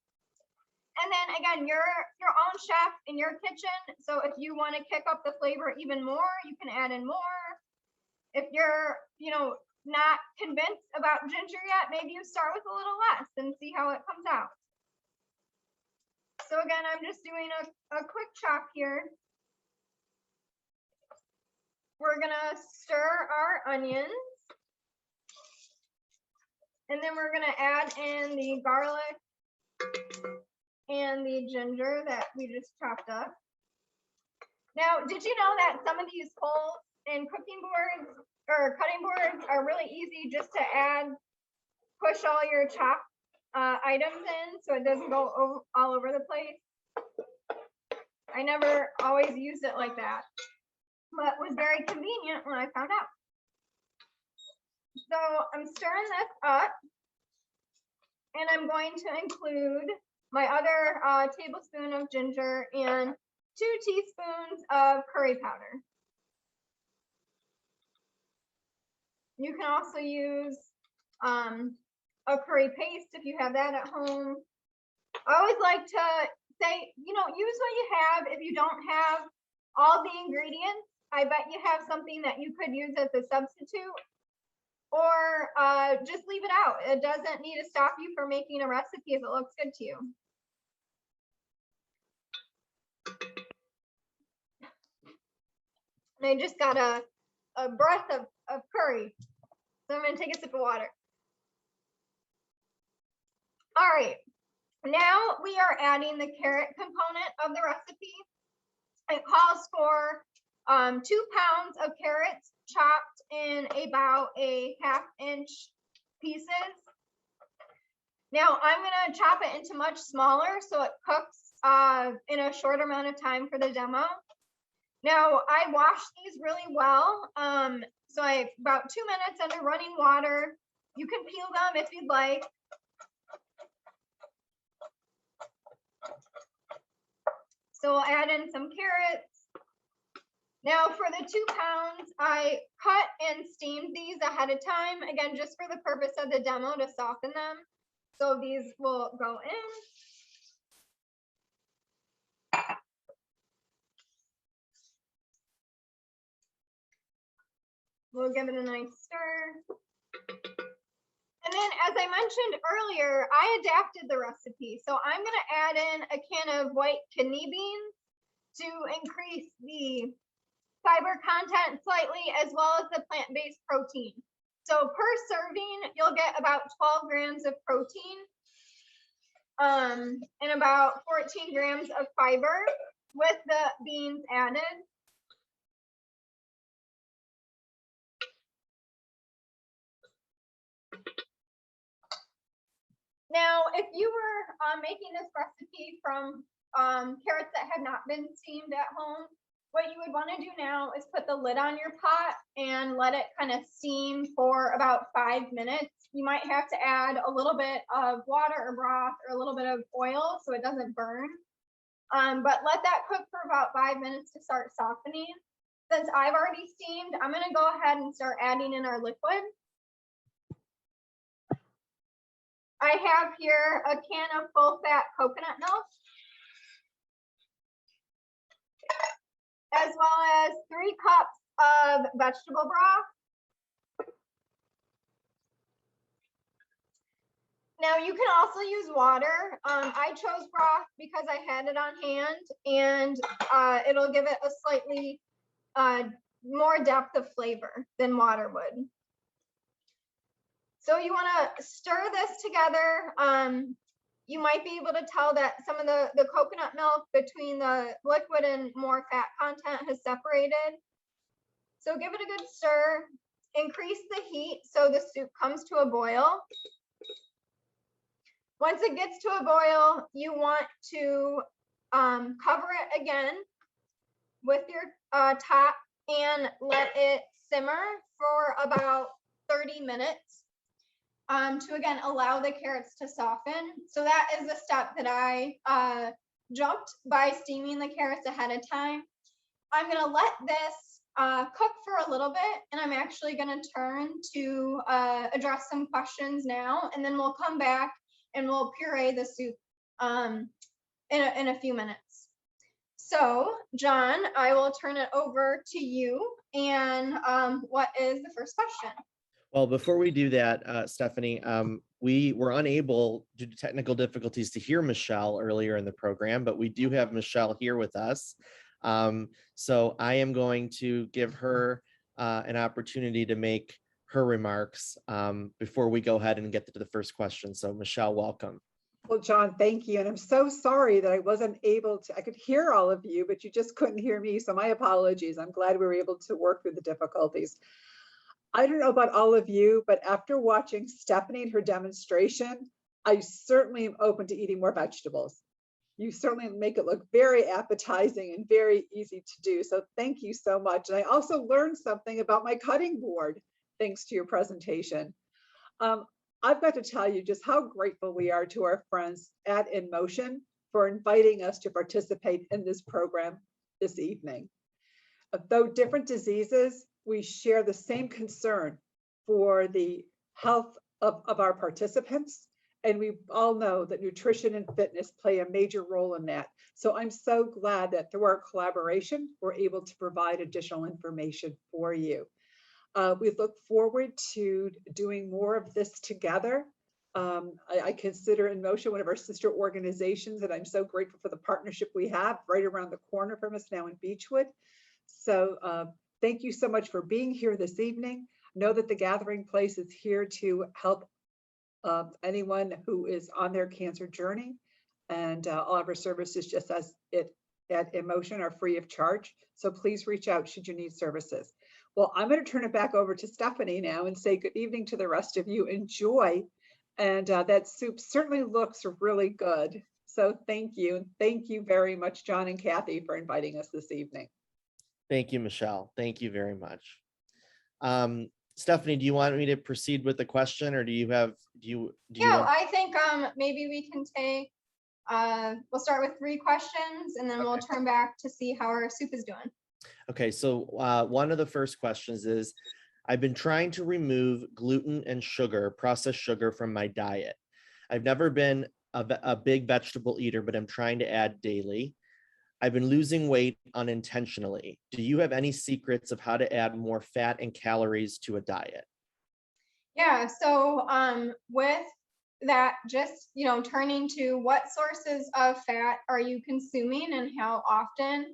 And then again, you're your own chef in your kitchen. So if you want to kick up the flavor even more, you can add in more. If you're, not convinced about ginger yet, maybe you start with a little less and see how it comes out. So again, I'm just doing a quick chop here. We're gonna stir our onions. And then we're gonna add in the garlic and the ginger that we just chopped up. Now, did you know that some of these holes in cooking boards or cutting boards are really easy just to push all your chopped items in so it doesn't go all over the place? I never always used it like that, but was very convenient when I found out. So I'm stirring this up, and I'm going to include my other tablespoon of ginger and 2 teaspoons of curry powder. You can also use a curry paste if you have that at home. I always like to say, use what you have. If you don't have all the ingredients, I bet you have something that you could use as a substitute, or just leave it out. It doesn't need to stop you from making a recipe if it looks good to you. And I just got a breath of curry. So I'm going to take a sip of water. All right. Now we are adding the carrot component of the recipe. It calls for 2 pounds of carrots chopped in about a 1/2 inch pieces. Now I'm going to chop it into much smaller so it cooks in a shorter amount of time for the demo. Now I washed these really well. So about 2 minutes under running water. You can peel them if you'd like. So we'll add in some carrots. Now for the 2 pounds, I cut and steamed these ahead of time, again, just for the purpose of the demo to soften them. So these will go in. We'll give it a nice stir. And then, as I mentioned earlier, I adapted the recipe. So I'm going to add in a can of white kidney beans to increase the fiber content slightly, as well as the plant-based protein. So per serving, you'll get about 12 grams of protein and about 14 grams of fiber with the beans added. Now, if you were making this recipe from carrots that have not been steamed at home, what you would want to do now is put the lid on your pot and let it kind of steam for about 5 minutes. You might have to add a little bit of water or broth or a little bit of oil so it doesn't burn. But let that cook for about 5 minutes to start softening. Since I've already steamed, I'm going to go ahead and start adding in our liquid. I have here a can of full-fat coconut milk, as well as 3 cups of vegetable broth. Now you can also use water. I chose broth because I had it on hand, and it'll give it a slightly more depth of flavor than water would. So you want to stir this together. You might be able to tell that some of the coconut milk between the liquid and more fat content has separated. So give it a good stir. Increase the heat so the soup comes to a boil. Once it gets to a boil, you want to cover it again with your top and let it simmer for about 30 minutes. To again allow the carrots to soften. So that is the step that I jumped by steaming the carrots ahead of time. I'm going to let this cook for a little bit, and I'm actually going to turn to address some questions now, and then we'll come back and we'll puree the soup in a few minutes. So, John, I will turn it over to you. And what is the first question? Well, before we do that, Stephanie, we were unable due to technical difficulties to hear Michelle earlier in the program, but we do have Michelle here with us. So I am going to give her an opportunity to make her remarks before we go ahead and get to the first question. So Michelle, welcome. Well, John, thank you. And I'm so sorry that I wasn't able to, I could hear all of you, but you just couldn't hear me. So my apologies. I'm glad we were able to work through the difficulties. I don't know about all of you, but after watching Stephanie and her demonstration, I certainly am open to eating more vegetables. You certainly make it look very appetizing and very easy to do. So thank you so much. And I also learned something about my cutting board, thanks to your presentation. I've got to tell you just how grateful we are to our friends at InMotion for inviting us to participate in this program this evening. Though different diseases, we share the same concern for the health of our participants. And we all know that nutrition and fitness play a major role in that. So I'm so glad that through our collaboration, we're able to provide additional information for you. We look forward to doing more of this together. I consider InMotion one of our sister organizations, and I'm so grateful for the partnership we have right around the corner from us now in Beechwood. So thank you so much for being here this evening. Know that the Gathering Place is here to help anyone who is on their cancer journey, and all of our services, just as it at InMotion, are free of charge. So please reach out should you need services. Well, I'm going to turn it back over to Stephanie now and say good evening to the rest of you. Enjoy. And that soup certainly looks really good. So thank you. Thank you very much, John and Kathy, for inviting us this evening. Thank you, Michelle. Thank you very much. Stephanie, do you want me to proceed with the question, or do you have, I think maybe we can take, we'll start with 3 questions, and then we'll turn back to see how our soup is doing. Okay, so one of the first questions is, I've been trying to remove gluten and sugar, processed sugar, from my diet. I've never been a big vegetable eater, but I'm trying to add daily. I've been losing weight unintentionally. Do you have any secrets of how to add more fat and calories to a diet? Yeah, so with that, just, turning to what sources of fat are you consuming and how often.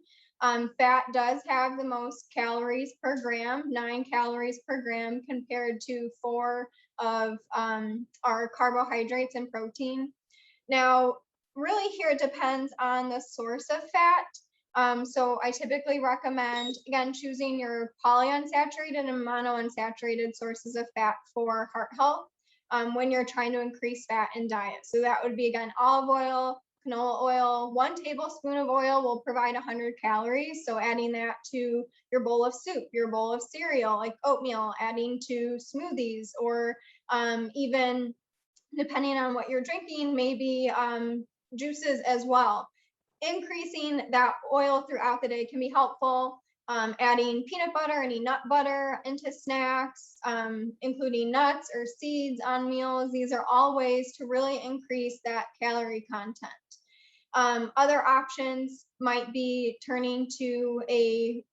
Fat does have the most calories per gram, 9 calories per gram, compared to 4 of our carbohydrates and protein. Now, really here it depends on the source of fat. So I typically recommend, again, choosing your polyunsaturated and monounsaturated sources of fat for heart health when you're trying to increase fat in diet. So that would be, again, olive oil, canola oil. 1 tablespoon of oil will provide 100 calories. So adding that to your bowl of soup, your bowl of cereal, like oatmeal, adding to smoothies, or even depending on what you're drinking, maybe juices as well. Increasing that oil throughout the day can be helpful. Adding peanut butter, any nut butter into snacks, including nuts or seeds on meals. These are all ways to really increase that calorie content. Other options might be turning to a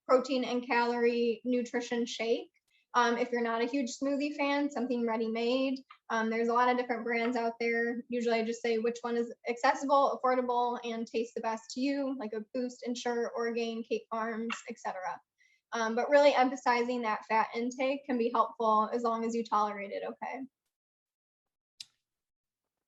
protein and calorie nutrition shake. If you're not a huge smoothie fan, something ready-made. There's a lot of different brands out there. Usually I just say which one is accessible, affordable, and tastes the best to you, like a Boost, Ensure, Orgain, Cake Farms, etc. But really emphasizing that fat intake can be helpful as long as you tolerate it okay.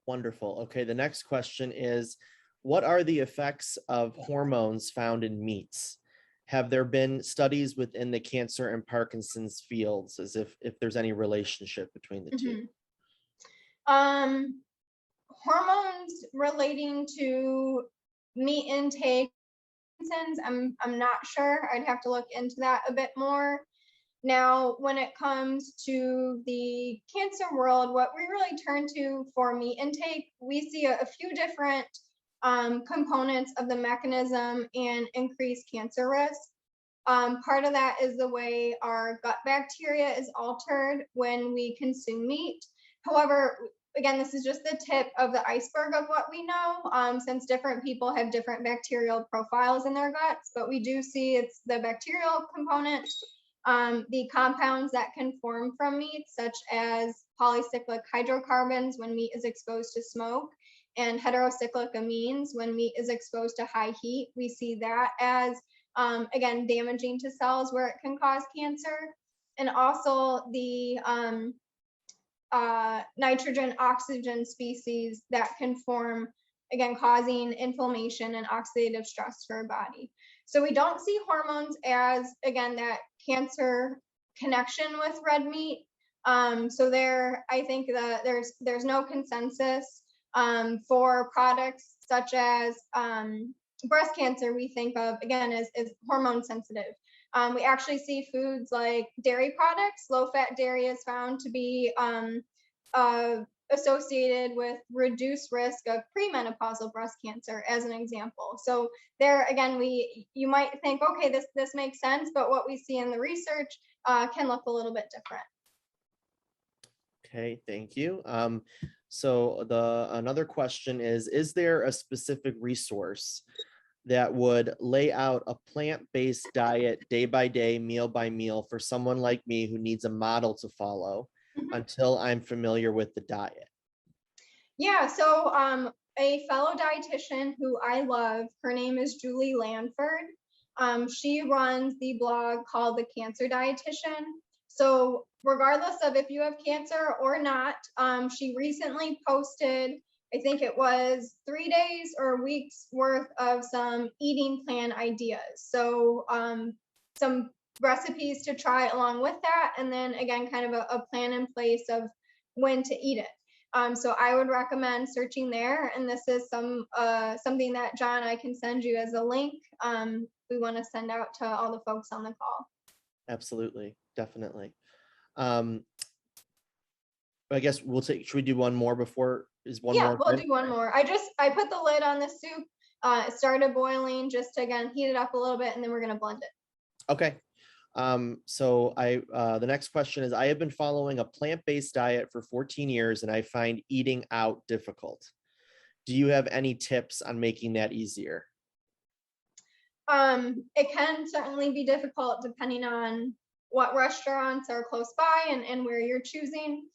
Wonderful. Okay, the next question is, what are the effects of hormones found in meats? Have there been studies within the cancer and Parkinson's fields, as if there's any relationship between the two? Hormones relating to meat intake, I'm not sure. I'd have to look into that a bit more. Now, when it comes to the cancer world, what we really turn to for meat intake, we see a few different components of the mechanism and increased cancer risk. Part of that is the way our gut bacteria is altered when we consume meat. However, again, this is just the tip of the iceberg of what we know, since different people have different bacterial profiles in their guts, but we do see it's the bacterial component, the compounds that can form from meat, such as polycyclic hydrocarbons when meat is exposed to smoke, and heterocyclic amines when meat is exposed to high heat. We see that as, again, damaging to cells where it can cause cancer. And also the nitrogen oxygen species that can form, again, causing inflammation and oxidative stress for our body. So we don't see hormones as, again, that cancer connection with red meat. So there, I think that there's no consensus for products such as breast cancer. We think of, again, as hormone sensitive. We actually see foods like dairy products. Low-fat dairy is found to be associated with reduced risk of premenopausal breast cancer, as an example. So there, again, you might think, okay, this makes sense, but what we see in the research can look a little bit different. Okay, thank you. So another question is there a specific resource that would lay out a plant-based diet day by day, meal by meal for someone like me who needs a model to follow until I'm familiar with the diet? Yeah, so a fellow dietitian who I love, her name is Julie Lanford. She runs the blog called The Cancer Dietitian. So regardless of if you have cancer or not, she recently posted, I think it was 3 days or weeks worth of some eating plan ideas. So some recipes to try along with that, and then again, kind of a plan in place of when to eat it. So I would recommend searching there, and this is something that, John, I can send you as a link. We want to send out to all the folks on the call. Absolutely, definitely. I guess should we do one more before? Yeah, we'll do one more. I put the lid on the soup. It started boiling, just to, again, heat it up a little bit, and then we're gonna blend it. Okay. So the next question is, I have been following a plant-based diet for 14 years and I find eating out difficult. Do you have any tips on making that easier? It can certainly be difficult depending on what restaurants are close by and where you're choosing.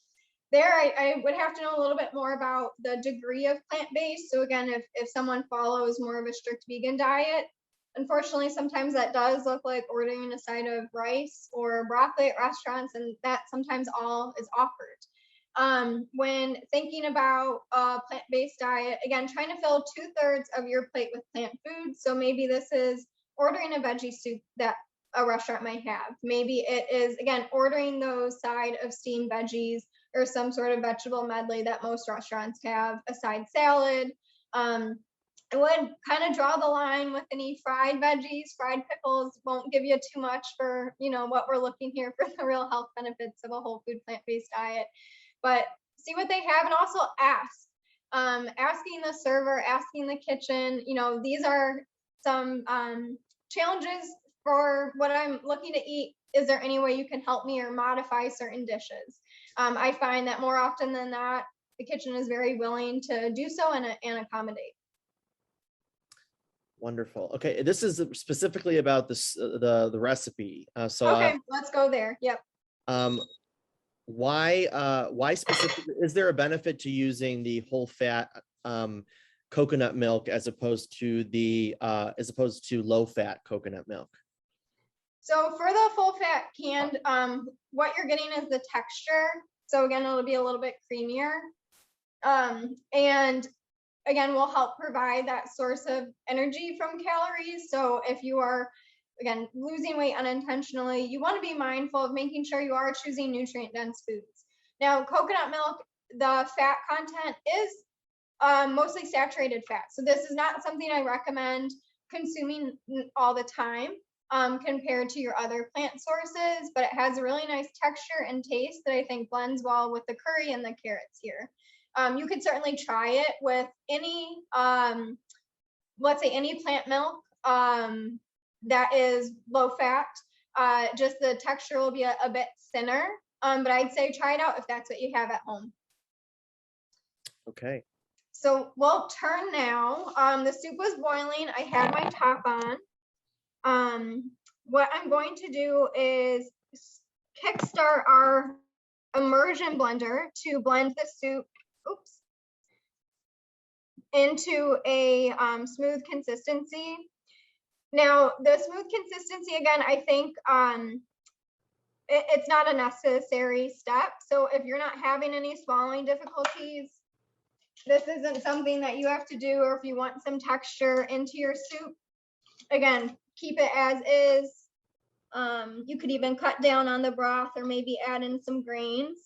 There, I would have to know a little bit more about the degree of plant-based. So again, if someone follows more of a strict vegan diet, unfortunately, sometimes that does look like ordering a side of rice or broccoli at restaurants, and that sometimes all is offered. When thinking about a plant-based diet, again, trying to fill 2/3 of your plate with plant food. So maybe this is ordering a veggie soup that a restaurant might have. Maybe it is, again, ordering those side of steamed veggies or some sort of vegetable medley that most restaurants have, a side salad. I would kind of draw the line with any fried veggies. Fried pickles won't give you too much for, what we're looking here for the real health benefits of a whole food plant-based diet. But see what they have, and also ask. Asking the server, asking the kitchen, these are some challenges for what I'm looking to eat. Is there any way you can help me or modify certain dishes? I find that more often than not, the kitchen is very willing to do so and accommodate. Wonderful. Okay, this is specifically about this the recipe. Okay, let's go there. Yep. Why specifically? Is there a benefit to using the whole fat coconut milk as opposed to low fat coconut milk? So for the full fat canned, what you're getting is the texture. So again, it'll be a little bit creamier. And again, will help provide that source of energy from calories. So if you are, again, losing weight unintentionally, you want to be mindful of making sure you are choosing nutrient-dense foods. Now, coconut milk, the fat content is mostly saturated fat. So this is not something I recommend consuming all the time compared to your other plant sources, but it has a really nice texture and taste that I think blends well with the curry and the carrots here. You could certainly try it with any, let's say any plant milk, that is low fat. Just the texture will be a bit thinner, but I'd say try it out if that's what you have at home. Okay. So we'll turn now. The soup was boiling. I had my top on. What I'm going to do is kickstart our immersion blender to blend the soup, into a smooth consistency. Now, the smooth consistency, again, I think it's not a necessary step. So if you're not having any swallowing difficulties, this isn't something that you have to do, or if you want some texture into your soup, again, keep it as is. You could even cut down on the broth or maybe add in some grains.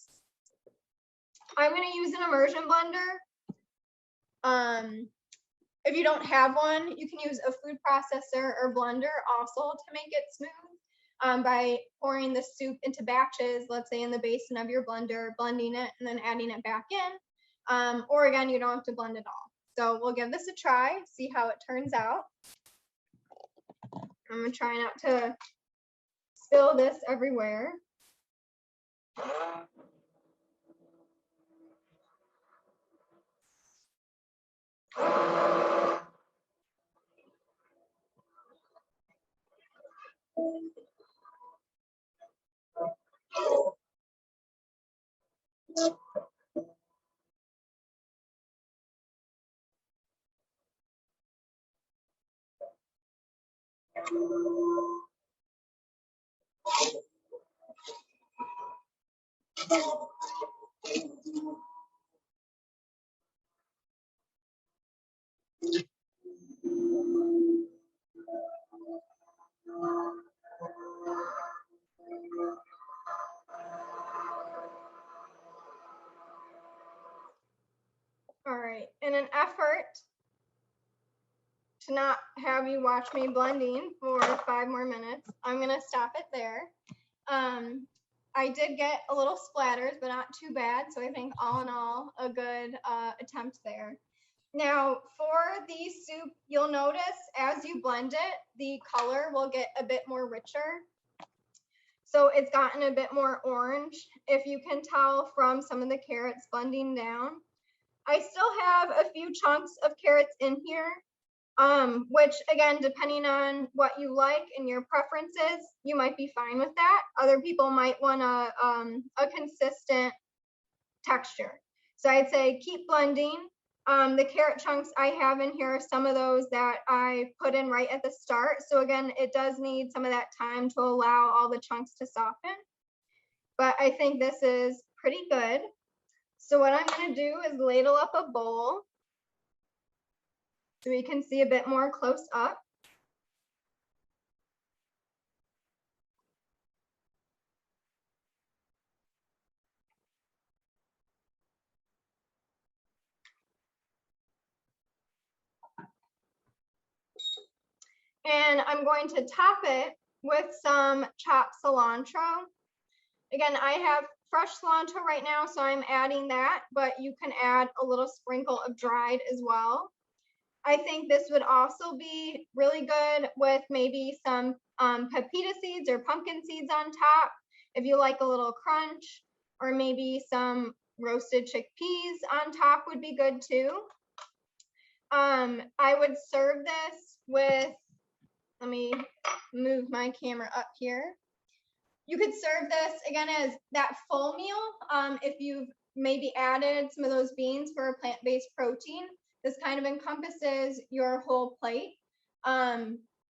I'm going to use an immersion blender. If you don't have one, you can use a food processor or blender also to make it smooth, by pouring the soup into batches, let's say in the basin of your blender, blending it and then adding it back in. Or again, you don't have to blend it all. So we'll give this a try, see how it turns out. I'm going to try not to spill this everywhere. All right, in an effort to not have you watch me blending for 5 more minutes, I'm gonna stop it there. I did get a little splatters, but not too bad. So I think all in all, a good attempt there. Now for the soup, you'll notice as you blend it, the color will get a bit more richer. So it's gotten a bit more orange, if you can tell from some of the carrots blending down. I still have a few chunks of carrots in here, which again, depending on what you like and your preferences, you might be fine with that. Other people might want a consistent texture. So I'd say keep blending. The carrot chunks I have in here are some of those that I put in right at the start. So again, it does need some of that time to allow all the chunks to soften. But I think this is pretty good. So what I'm going to do is ladle up a bowl so we can see a bit more close up. And I'm going to top it with some chopped cilantro. Again, I have fresh cilantro right now, so I'm adding that, but you can add a little sprinkle of dried as well. I think this would also be really good with maybe some pepita seeds or pumpkin seeds on top, if you like a little crunch, or maybe some roasted chickpeas on top would be good too. I would serve this with, let me move my camera up here. You could serve this again as that full meal. If you've maybe added some of those beans for a plant-based protein, this kind of encompasses your whole plate.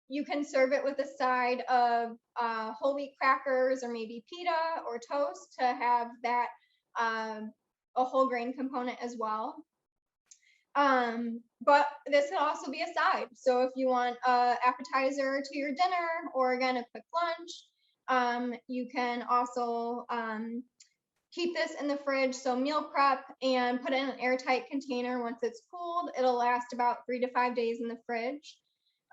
You can serve it with a side of whole wheat crackers or maybe pita or toast to have that a whole grain component as well. But this could also be a side. So if you want an appetizer to your dinner, or again, a quick lunch, you can also keep this in the fridge. So meal prep and put it in an airtight container. Once it's cooled, it'll last about 3 to 5 days in the fridge.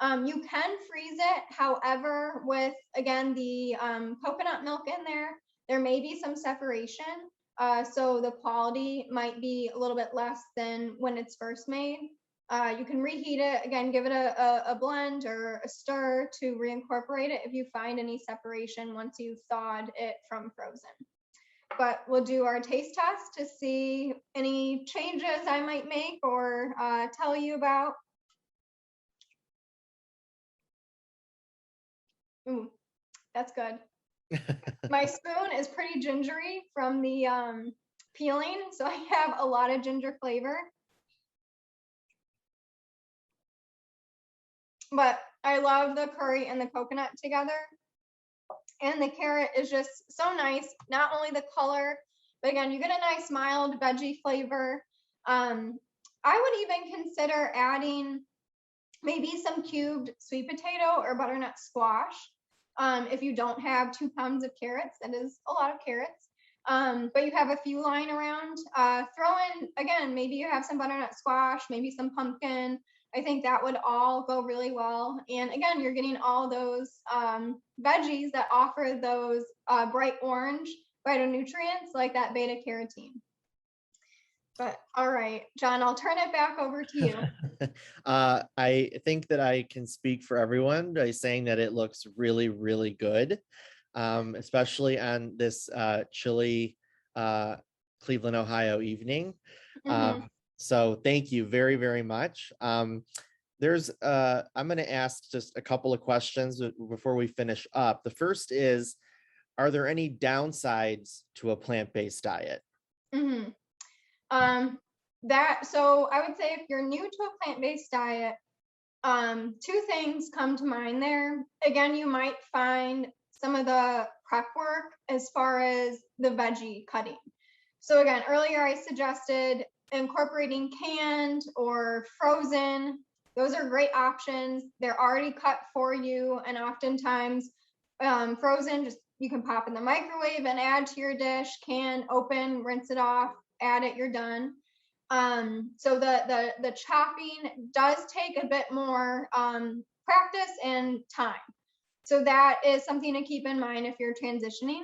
You can freeze it. However, with, again, the coconut milk in there, there may be some separation. So the quality might be a little bit less than when it's first made. You can reheat it, again, give it a blend or a stir to reincorporate it if you find any separation once you've thawed it from frozen. But we'll do our taste test to see any changes I might make or tell you about. Ooh, that's good. My spoon is pretty gingery from the peeling, so I have a lot of ginger flavor. But I love the curry and the coconut together. And the carrot is just so nice. Not only the color, but again, you get a nice mild veggie flavor. I would even consider adding maybe some cubed sweet potato or butternut squash. If you don't have 2 pounds of carrots, that is a lot of carrots. But you have a few lying around. Throw in, again, maybe you have some butternut squash, maybe some pumpkin. I think that would all go really well. And again, you're getting all those veggies that offer those bright orange phytonutrients like that beta carotene. But all right, John, I'll turn it back over to you. I think that I can speak for everyone by saying that it looks really, really good, especially on this chilly Cleveland, Ohio evening. So thank you very, very much. I'm going to ask just a couple of questions before we finish up. The first is, are there any downsides to a plant-based diet? So I would say if you're new to a plant-based diet, 2 things come to mind there. Again, you might find some of the prep work as far as the veggie cutting. So again, earlier I suggested incorporating canned or frozen. Those are great options. They're already cut for you, and oftentimes frozen, just you can pop in the microwave and add to your dish. Can, open, rinse it off, add it, you're done. So the chopping does take a bit more practice and time. So that is something to keep in mind if you're transitioning.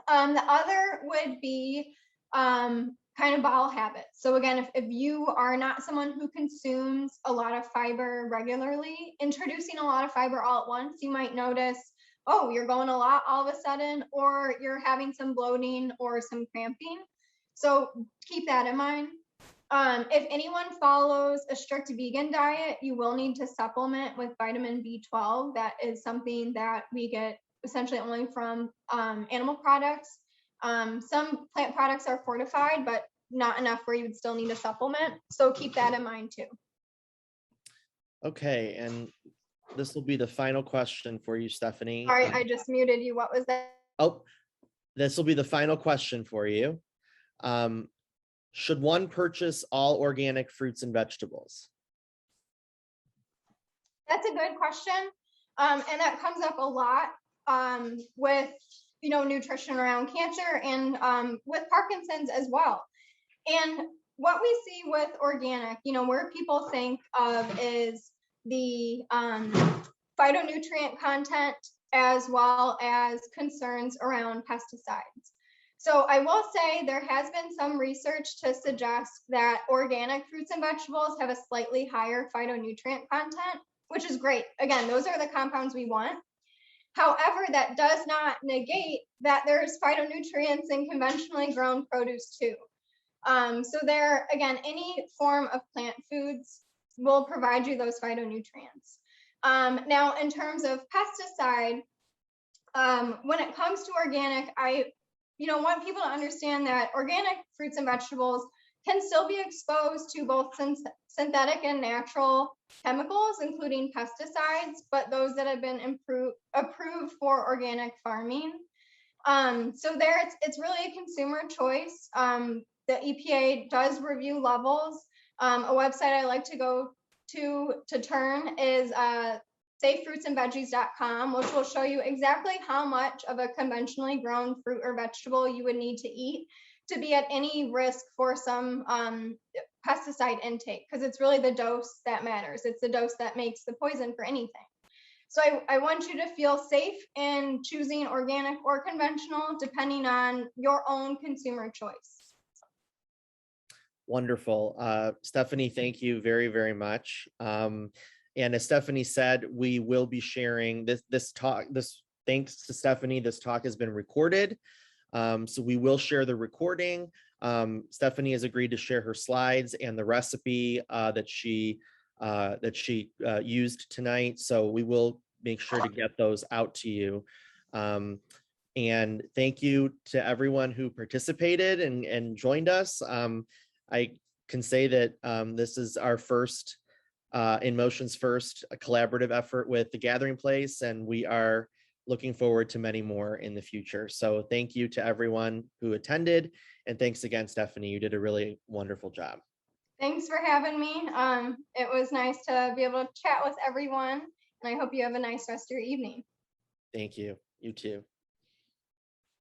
The other would be kind of bowel habits. So again, if you are not someone who consumes a lot of fiber regularly, introducing a lot of fiber all at once, you might notice, oh, you're going a lot all of a sudden, or you're having some bloating or some cramping. So keep that in mind. If anyone follows a strict vegan diet, you will need to supplement with vitamin B12. That is something that we get essentially only from animal products. Some plant products are fortified, but not enough where you would still need a supplement. So keep that in mind too. Okay, and this will be the final question for you, Stephanie. Sorry, I just muted you. What was that? Oh, this will be the final question for you. Should one purchase all organic fruits and vegetables? That's a good question. And that comes up a lot with, nutrition around cancer and with Parkinson's as well. And what we see with organic, where people think of is the phytonutrient content as well as concerns around pesticides. So I will say there has been some research to suggest that organic fruits and vegetables have a slightly higher phytonutrient content, which is great. Again, those are the compounds we want. However, that does not negate that there's phytonutrients in conventionally grown produce too. So there, again, any form of plant foods will provide you those phytonutrients. Now, in terms of pesticide, when it comes to organic, I want people to understand that organic fruits and vegetables can still be exposed to both synthetic and natural chemicals, including pesticides, but those that have been approved for organic farming. So there, it's really a consumer choice. The EPA does review levels. A website I like to go to turn is safefruitsandveggies.com, which will show you exactly how much of a conventionally grown fruit or vegetable you would need to eat to be at any risk for some pesticide intake, because it's really the dose that matters. It's the dose that makes the poison for anything. So I want you to feel safe in choosing organic or conventional, depending on your own consumer choice. Wonderful. Stephanie, thank you very, very much. And as Stephanie said, we will be sharing this talk. Thanks to Stephanie, this talk has been recorded. So we will share the recording. Stephanie has agreed to share her slides and the recipe that she used tonight. So we will make sure to get those out to you. And thank you to everyone who participated and joined us. I can say that this is our first, InMotion's first collaborative effort with the Gathering Place, and we are looking forward to many more in the future. So thank you to everyone who attended, and thanks again, Stephanie. You did a really wonderful job. Thanks for having me. It was nice to be able to chat with everyone, and I hope you have a nice rest of your evening. Thank you. You too.